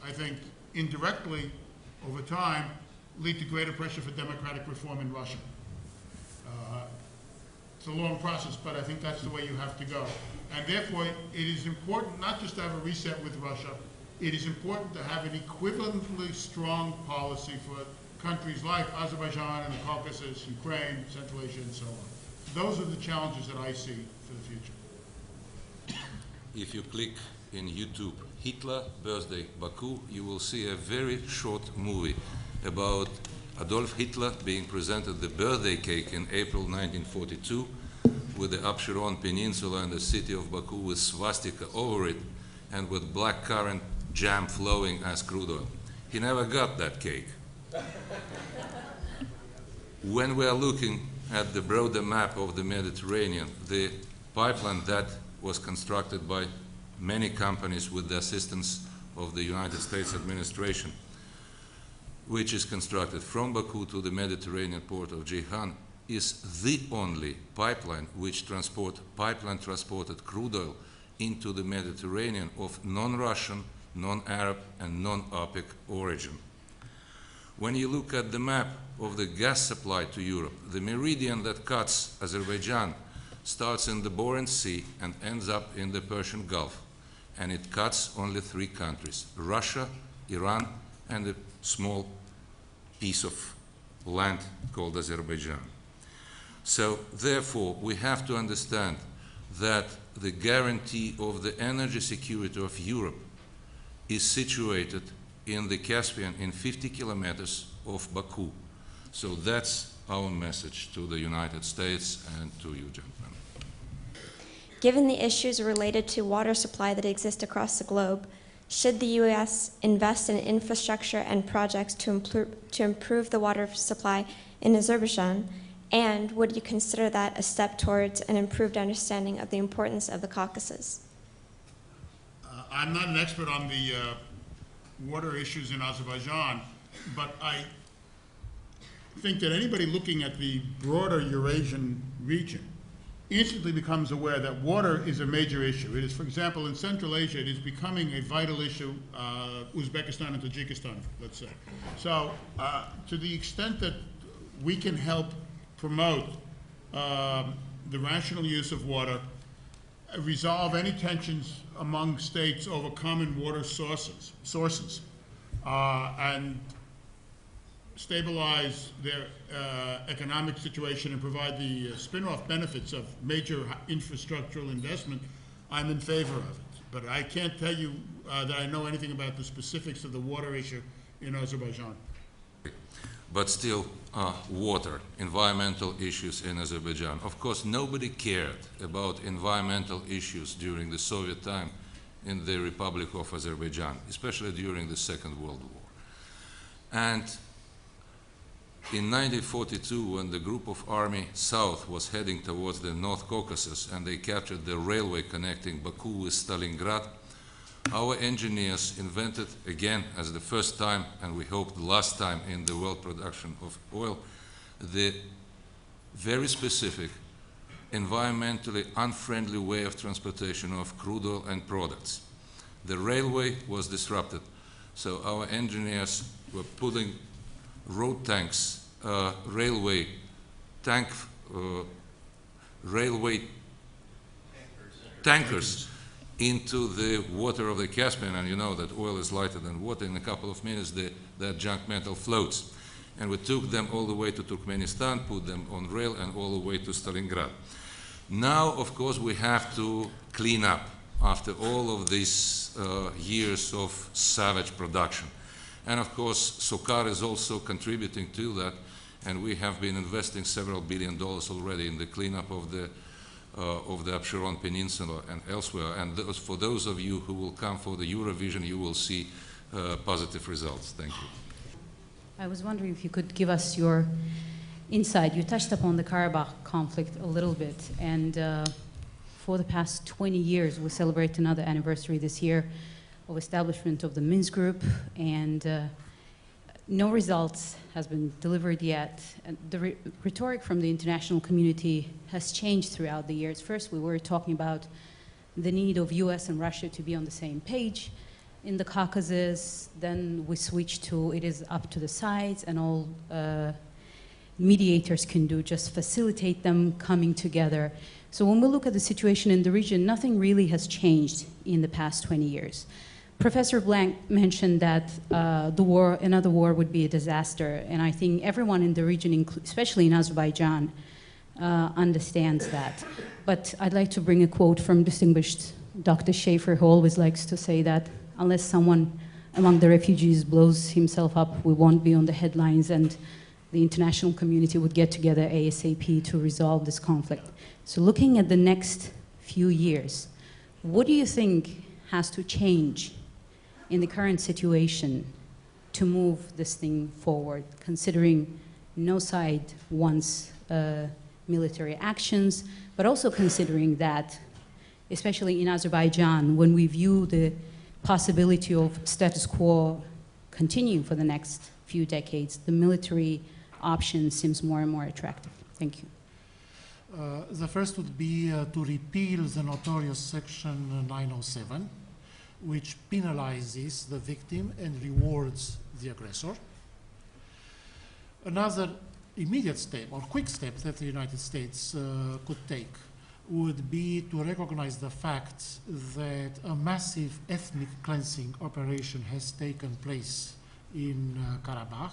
Speaker 4: I think, indirectly, over time, lead to greater pressure for democratic reform in Russia. It's a long process, but I think that's the way you have to go. And therefore, it is important not just to have a reset with Russia, it is important to have an equivalently strong policy for countries like Azerbaijan and the Caucasus, Ukraine, Central Asia, and so on. Those are the challenges that I see for the future.
Speaker 5: If you click in YouTube, Hitler birthday Baku, you will see a very short movie about Adolf Hitler being presented the birthday cake in April 1942 with the Absheron Peninsula and the city of Baku with swastika over it and with blackcurrant jam flowing as crude oil. He never got that cake. When we are looking at the broader map of the Mediterranean, the pipeline that was constructed by many companies with the assistance of the United States administration, which is constructed from Baku to the Mediterranean port of Ceyhan, is the only pipeline which transported crude oil into the Mediterranean of non-Russian, non-Arab, and non-OPEC origin. When you look at the map of the gas supply to Europe, the meridian that cuts Azerbaijan starts in the Barents Sea and ends up in the Persian Gulf, and it cuts only 3 countries: Russia, Iran, and a small piece of land called Azerbaijan. So therefore, we have to understand that the guarantee of the energy security of Europe is situated in the Caspian in 50 kilometers of Baku. So that's our message to the United States and to you, gentlemen.
Speaker 7: Given the issues related to water supply that exist across the globe, should the U.S. invest in infrastructure and projects to improve the water supply in Azerbaijan? And would you consider that a step towards an improved understanding of the importance of the Caucasus?
Speaker 4: I'm not an expert on the water issues in Azerbaijan, but I think that anybody looking at the broader Eurasian region instantly becomes aware that water is a major issue. It is, for example, in Central Asia, it is becoming a vital issue, Uzbekistan and Tajikistan, let's say. So to the extent that we can help promote the rational use of water, resolve any tensions among states over common water sources, and stabilize their economic situation and provide the spin-off benefits of major infrastructural investment, I'm in favor of it. But I can't tell you that I know anything about the specifics of the water issue in Azerbaijan.
Speaker 5: But still, water, environmental issues in Azerbaijan. Of course, nobody cared about environmental issues during the Soviet time in the Republic of Azerbaijan, especially during the Second World War. And in 1942, when the group of Army South was heading towards the North Caucasus and they captured the railway connecting Baku with Stalingrad, our engineers invented, again, as the first time, and we hope the last time in the world production of oil, the very specific, environmentally unfriendly way of transportation of crude oil and products. The railway was disrupted, so our engineers were putting road tanks, railway tankers into the water of the Caspian, and you know that oil is lighter than water. In a couple of minutes, that junk metal floats. And we took them all the way to Turkmenistan, put them on rail, and all the way to Stalingrad. Now, of course, we have to clean up after all of these years of savage production. And of course, SOCAR is also contributing to that, and we have been investing several $1 billion already in the cleanup of the Absheron Peninsula and elsewhere. And for those of you who will come for the Eurovision, you will see positive results. Thank you.
Speaker 8: I was wondering if you could give us your insight. You touched upon the Karabakh conflict a little bit, and for the past 20 years, we celebrate another anniversary this year of establishment of the Minsk Group, and no results has been delivered yet. And the rhetoric from the international community has changed throughout the years. First, we were talking about the need of US and Russia to be on the same page in the Caucasus. Then we switched to it is up to the sides, and all mediators can do just facilitate them coming together. So when we look at the situation in the region, nothing really has changed in the past 20 years. Professor Blank mentioned that another war would be a disaster, and I think everyone in the region, especially in Azerbaijan, understands that. But I'd like to bring a quote from distinguished Dr. Schaefer, who always likes to say that unless someone among the refugees blows himself up, we won't be on the headlines, and the international community would get together ASAP to resolve this conflict. So looking at the next few years, what do you think has to change in the current situation to move this thing forward, considering no side wants military actions, but also considering that, especially in Azerbaijan, when we view the possibility of status quo continuing for the next few decades, the military option seems more and more attractive. Thank you.
Speaker 2: The first would be to repeal the notorious Section 907, which penalizes the victim and rewards the aggressor. Another immediate step or quick step that the United States could take would be to recognize the fact that a massive ethnic cleansing operation has taken place in Karabakh,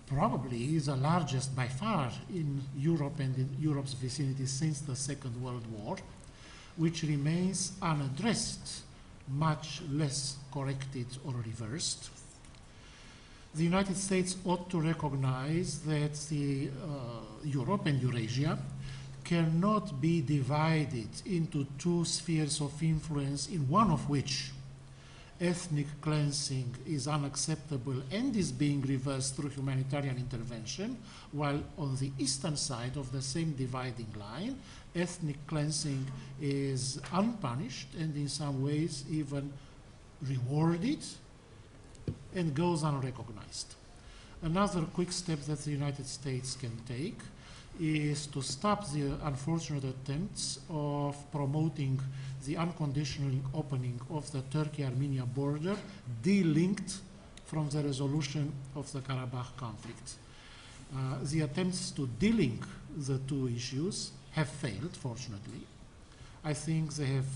Speaker 2: probably the largest by far in Europe and in Europe's vicinity since the Second World War, which remains unaddressed, much less corrected or reversed. The United States ought to recognize that Europe and Eurasia cannot be divided into two spheres of influence, in one of which ethnic cleansing is unacceptable and is being reversed through humanitarian intervention, while on the eastern side of the same dividing line, ethnic cleansing is unpunished and in some ways even rewarded and goes unrecognized. Another quick step that the United States can take is to stop the unfortunate attempts of promoting the unconditional opening of the Turkey-Armenia border, delinked from the resolution of the Karabakh conflict. The attempts to delink the two issues have failed, fortunately. I think they have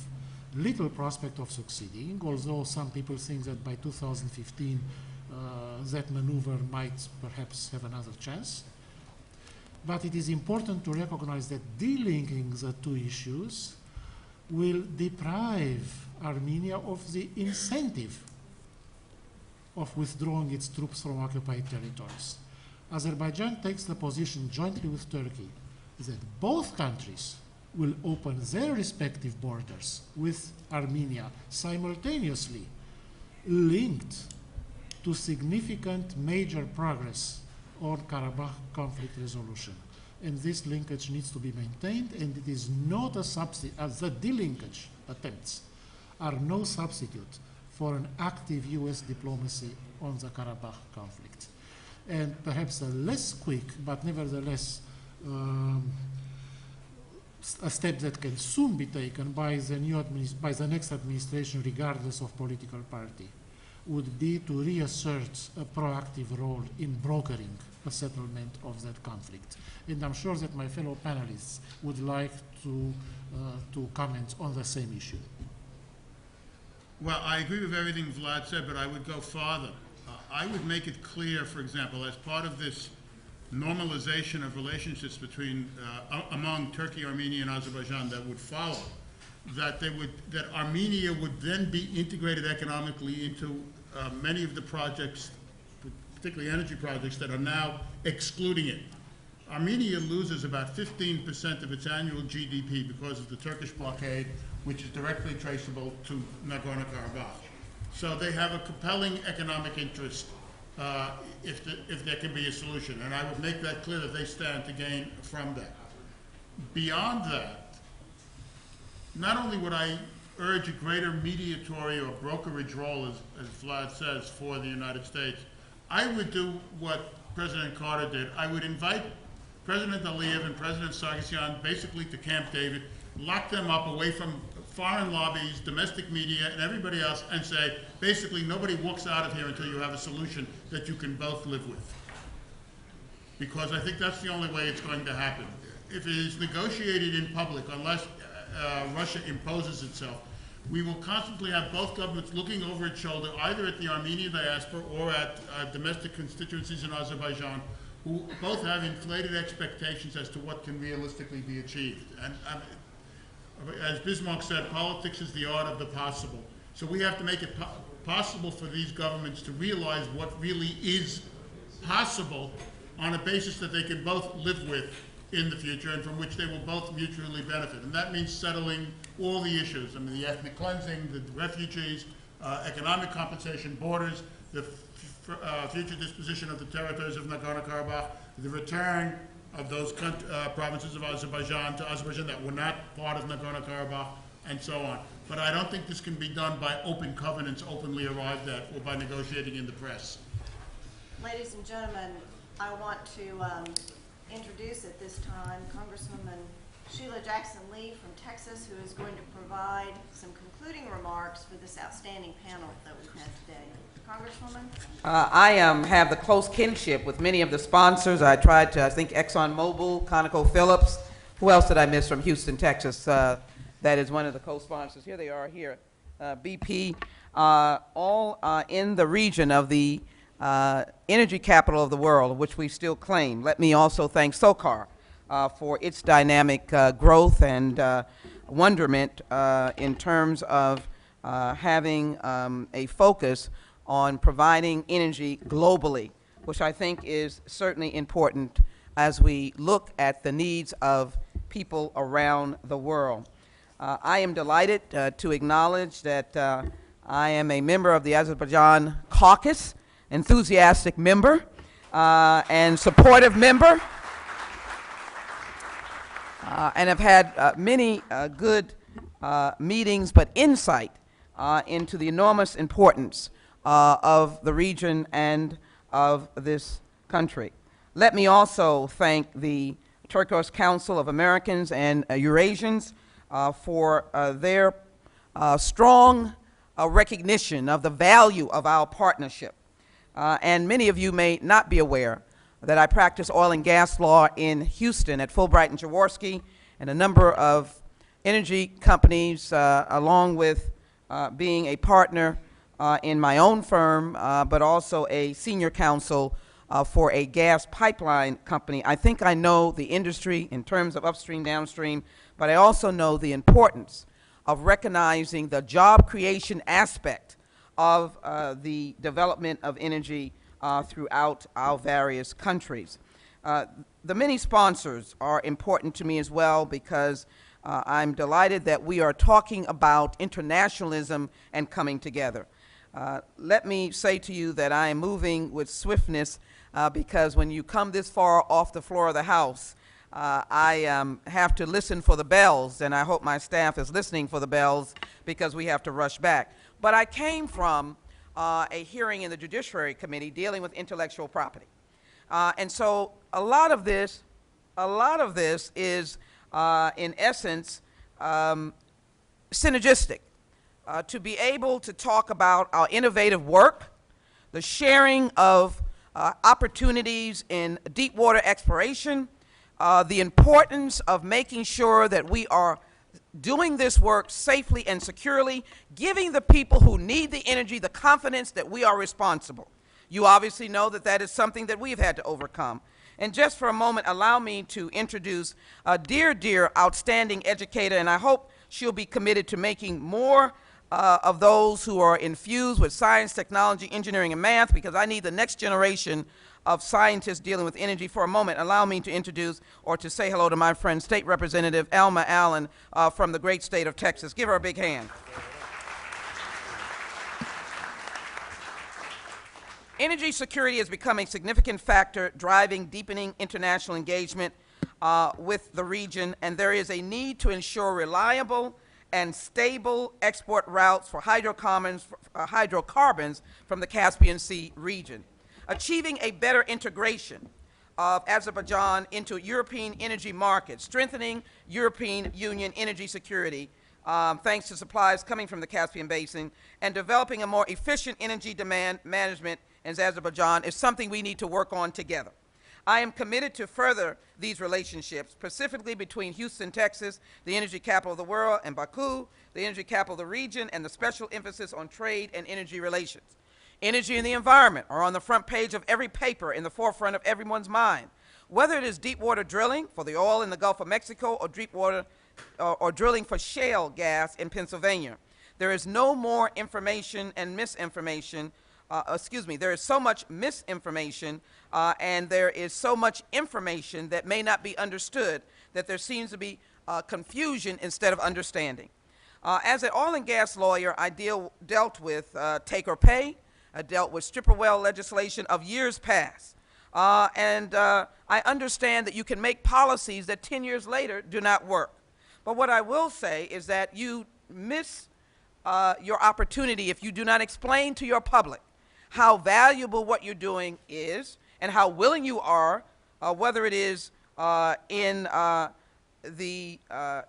Speaker 2: little prospect of succeeding, although some people think that by 2015 that maneuver might perhaps have another chance. But it is important to recognize that delinking the two issues will deprive Armenia of the incentive of withdrawing its troops from occupied territories. Azerbaijan takes the position jointly with Turkey that both countries will open their respective borders with Armenia simultaneously, linked to significant major progress on Karabakh conflict resolution. And this linkage needs to be maintained, and it is not a substitute, the delinkage attempts are no substitute for an active US diplomacy on the Karabakh conflict. And perhaps a less quick, but nevertheless a step that can soon be taken by the next administration, regardless of political party, would be to reassert a proactive role in brokering a settlement of that conflict. And I'm sure that my fellow panelists would like to comment on the same issue.
Speaker 4: Well, I agree with everything Vlad said, but I would go farther. I would make it clear, for example, as part of this normalization of relationships between among Turkey, Armenia, and Azerbaijan that would follow, that Armenia would then be integrated economically into many of the projects, particularly energy projects, that are now excluding it. Armenia loses about 15% of its annual GDP because of the Turkish blockade, which is directly traceable to Nagorno-Karabakh. So they have a compelling economic interest if there can be a solution. And I would make that clear that they stand to gain from that. Beyond that, not only would I urge a greater mediatory or brokerage role, as Vlad says, for the United States, I would do what President Carter did. I would invite President Aliyev and President Sargsyan basically to Camp David, lock them up away from foreign lobbies, domestic media, and everybody else, and say, basically, nobody walks out of here until you have a solution that you can both live with. Because I think that's the only way it's going to happen. If it is negotiated in public, unless Russia imposes itself, we will constantly have both governments looking over its shoulder, either at the Armenian diaspora or at domestic constituencies in Azerbaijan, who both have inflated expectations as to what can realistically be achieved. And as Bismarck said, politics is the art of the possible. So we have to make it possible for these governments to realize what really is possible on a basis that they can both live with in the future and from which they will both mutually benefit. And that means settling all the issues. I mean, the ethnic cleansing, the refugees, economic compensation, borders, the future disposition of the territories of Nagorno-Karabakh, the return of those provinces of Azerbaijan to Azerbaijan that were not part of Nagorno-Karabakh, and so on. But I don't think this can be done by open covenants openly arrived at or by negotiating in the press.
Speaker 1: Ladies and gentlemen, I want to introduce at this time Congresswoman Sheila Jackson-Lee from Texas, who is going to provide some concluding remarks for this outstanding panel that we've had today. Congresswoman?
Speaker 9: I have the close kinship with many of the sponsors. I tried to, I think, ExxonMobil, ConocoPhillips. Who else did I miss from Houston, Texas? That is one of the co-sponsors. Here they are here. BP, all in the region of the energy capital of the world, which we still claim. Let me also thank SOCAR for its dynamic growth and wonderment in terms of having a focus on providing energy globally, which I think is certainly important as we look at the needs of people around the world. I am delighted to acknowledge that I am a member of the Azerbaijan caucus, enthusiastic member and supportive member, and have had many good meetings, but insight into the enormous importance of the region and of this country. Let me also thank the Turquoise Council of Americans and Eurasians for their strong recognition of the value of our partnership. And many of you may not be aware that I practice oil and gas law in Houston at Fulbright and Jaworski, and a number of energy companies, along with being a partner in my own firm, but also a senior counsel for a gas pipeline company. I think I know the industry in terms of upstream, downstream, but I also know the importance of recognizing the job creation aspect of the development of energy throughout our various countries. The many sponsors are important to me as well, because I'm delighted that we are talking about internationalism and coming together. Let me say to you that I am moving with swiftness because when you come this far off the floor of the House, I have to listen for the bells, and I hope my staff is listening for the bells because we have to rush back. But I came from a hearing in the Judiciary Committee dealing with intellectual property. And so a lot of this is, in essence, synergistic. To be able to talk about our innovative work, the sharing of opportunities in deep water exploration, the importance of making sure that we are doing this work safely and securely, giving the people who need the energy the confidence that we are responsible. You obviously know that that is something that we've had to overcome. And just for a moment, allow me to introduce a dear, outstanding educator, and I hope she'll be committed to making more of those who are infused with science, technology, engineering, and math, because I need the next generation of scientists dealing with energy. For a moment, allow me to introduce or to say hello to my friend, State Representative Alma Allen from the great state of Texas. Give her a big hand. Energy security has become a significant factor driving deepening international engagement with the region, and there is a need to ensure reliable and stable export routes for hydrocarbons from the Caspian Sea region. Achieving a better integration of Azerbaijan into European energy markets, strengthening European Union energy security thanks to supplies coming from the Caspian Basin, and developing a more efficient energy demand management in Azerbaijan is something we need to work on together. I am committed to further these relationships, specifically between Houston, Texas, the energy capital of the world, and Baku, the energy capital of the region, and the special emphasis on trade and energy relations. Energy and the environment are on the front page of every paper, in the forefront of everyone's mind. Whether it is deep water drilling for the oil in the Gulf of Mexico or deep water or drilling for shale gas in Pennsylvania, there is no more information and misinformation there is so much misinformation and there is so much information that may not be understood that there seems to be confusion instead of understanding. As an oil and gas lawyer, I dealt with take or pay. I dealt with stripper well legislation of years past. I understand that you can make policies that 10 years later do not work. But what I will say is that you miss your opportunity if you do not explain to your public how valuable what you're doing is and how willing you are, whether it is in the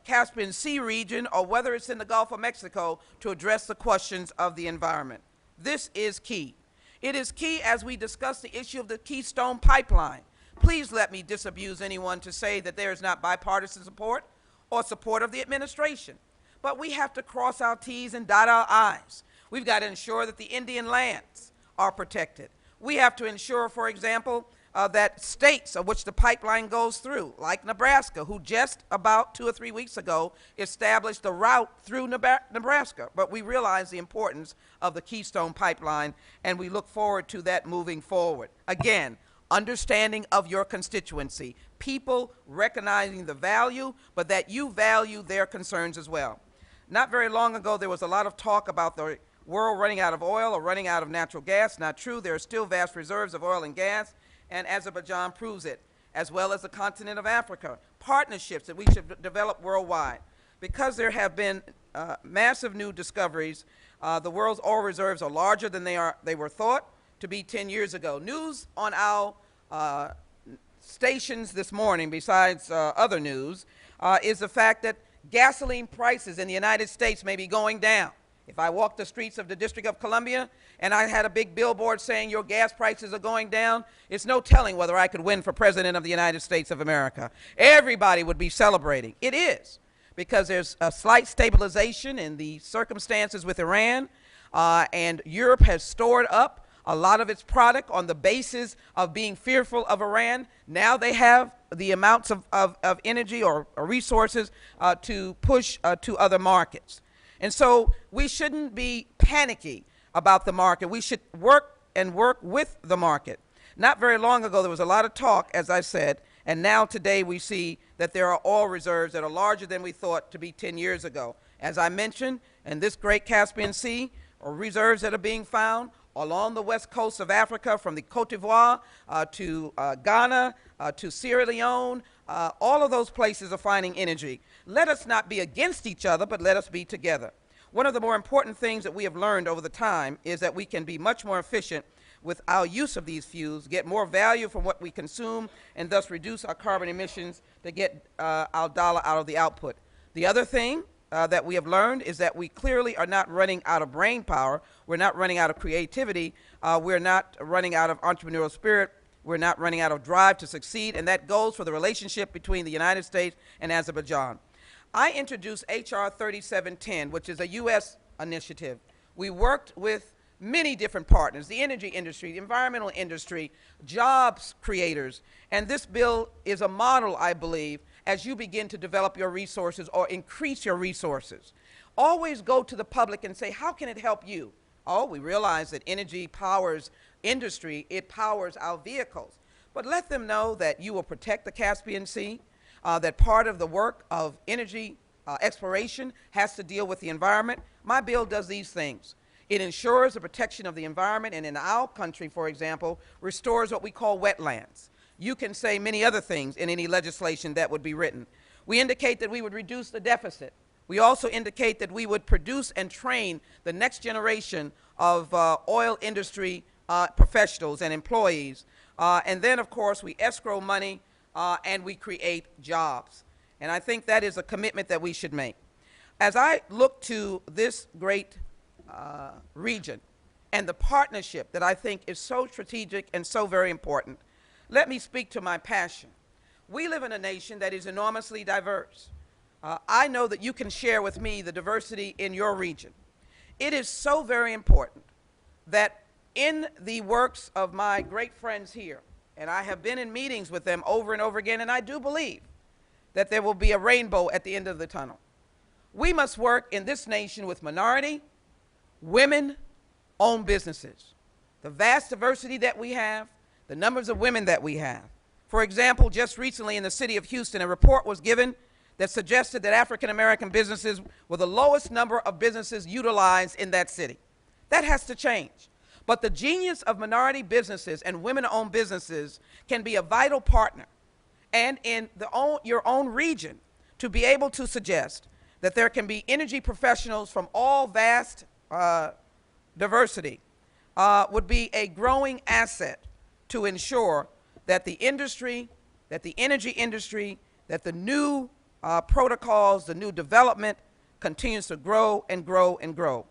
Speaker 9: Caspian Sea region or whether it's in the Gulf of Mexico, to address the questions of the environment. This is key. It is key as we discuss the issue of the Keystone Pipeline. Please let me disabuse anyone to say that there is not bipartisan support or support of the administration. But we have to cross our T's and dot our I's. We've got to ensure that the Indian lands are protected. We have to ensure, for example, that states of which the pipeline goes through, like Nebraska, who just about 2 or 3 weeks ago established the route through Nebraska. But we realize the importance of the Keystone Pipeline, and we look forward to that moving forward. Again, understanding of your constituency, people recognizing the value, but that you value their concerns as well. Not very long ago, there was a lot of talk about the world running out of oil or running out of natural gas. Not true. There are still vast reserves of oil and gas, and Azerbaijan proves it, as well as the continent of Africa. Partnerships that we should develop worldwide. Because there have been massive new discoveries, the world's oil reserves are larger than they were thought to be 10 years ago. News on our stations this morning, besides other news, is the fact that gasoline prices in the United States may be going down. If I walked the streets of the District of Columbia and I had a big billboard saying your gas prices are going down, it's no telling whether I could win for President of the United States of America. Everybody would be celebrating. It is, because there's a slight stabilization in the circumstances with Iran, and Europe has stored up a lot of its product on the basis of being fearful of Iran. Now they have the amounts of energy or resources to push to other markets. And so we shouldn't be panicky about the market. We should work with the market. Not very long ago, there was a lot of talk, as I said, and now today we see that there are oil reserves that are larger than we thought to be 10 years ago. As I mentioned, in this great Caspian Sea, are reserves that are being found along the west coast of Africa, from the Cote d'Ivoire to Ghana to Sierra Leone. All of those places are finding energy. Let us not be against each other, but let us be together. One of the more important things that we have learned over the time is that we can be much more efficient with our use of these fuels, get more value from what we consume, and thus reduce our carbon emissions to get our dollar out of the output. The other thing that we have learned is that we clearly are not running out of brain power. We're not running out of creativity. We're not running out of entrepreneurial spirit. We're not running out of drive to succeed, and that goes for the relationship between the United States and Azerbaijan. I introduced H.R. 3710, which is a U.S. initiative. We worked with many different partners, the energy industry, the environmental industry, jobs creators, and this bill is a model, I believe, as you begin to develop your resources or increase your resources. Always go to the public and say, how can it help you? Oh, we realize that energy powers industry, it powers our vehicles. But let them know that you will protect the Caspian Sea, that part of the work of energy exploration has to deal with the environment. My bill does these things. It ensures the protection of the environment, and in our country, for example, restores what we call wetlands. You can say many other things in any legislation that would be written. We indicate that we would reduce the deficit. We also indicate that we would produce and train the next generation of oil industry professionals and employees. And then, of course, we escrow money and we create jobs. And I think that is a commitment that we should make. As I look to this great region and the partnership that I think is so strategic and so very important, let me speak to my passion. We live in a nation that is enormously diverse. I know that you can share with me the diversity in your region. It is so very important that in the works of my great friends here, and I have been in meetings with them over and over again, and I do believe that there will be a rainbow at the end of the tunnel. We must work in this nation with minority, women-owned businesses. the vast diversity that we have, the numbers of women that we have. For example, just recently in the city of Houston, a report was given that suggested that African American businesses were the lowest number of businesses utilized in that city. That has to change. But the genius of minority businesses and women-owned businesses can be a vital partner, and in your own region, to be able to suggest that there can be energy professionals from all vast diversity would be a growing asset to ensure that the industry, that the energy industry, that the new protocols, the new development continues to grow and grow and grow.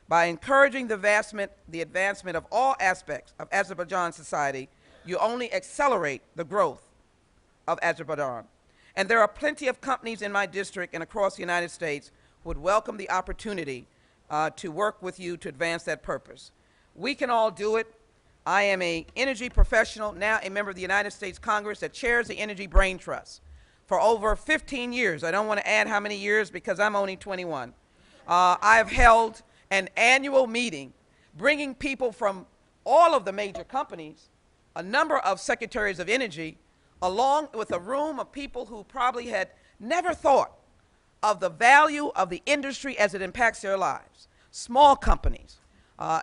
Speaker 9: By encouraging the advancement of all aspects of Azerbaijan society, you only accelerate the growth of Azerbaijan. And there are plenty of companies in my district and across the United States who would welcome the opportunity to work with you to advance that purpose. We can all do it. I am an energy professional, now a member of the United States Congress that chairs the Energy Brain Trust for over 15 years. I don't want to add how many years because I'm only 21. I have held an annual meeting bringing people from all of the major companies, a number of secretaries of energy, along with a room of people who probably had never thought of the value of the industry as it impacts their lives. Small companies,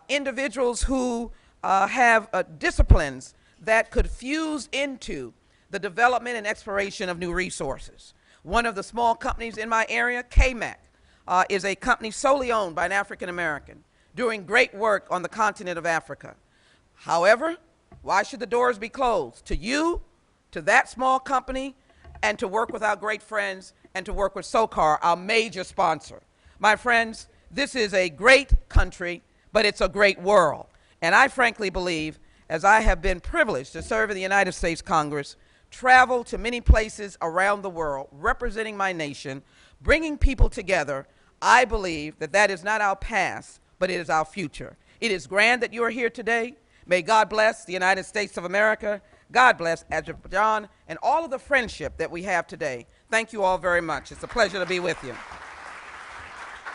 Speaker 9: individuals who have disciplines that could fuse into the development and exploration of new resources. One of the small companies in my area, KMAC, is a company solely owned by an African American, doing great work on the continent of Africa. However, why should the doors be closed to you, to that small company, and to work with our great friends, and to work with SOCAR, our major sponsor? My friends, this is a great country, but it's a great world. And I frankly believe, as I have been privileged to serve in the United States Congress, travel to many places around the world, representing my nation, bringing people together, I believe that that is not our past, but it is our future. It is grand that you are here today. May God bless the United States of America. God bless Azerbaijan and all of the friendship that we have today. Thank you all very much. It's a pleasure to be with you.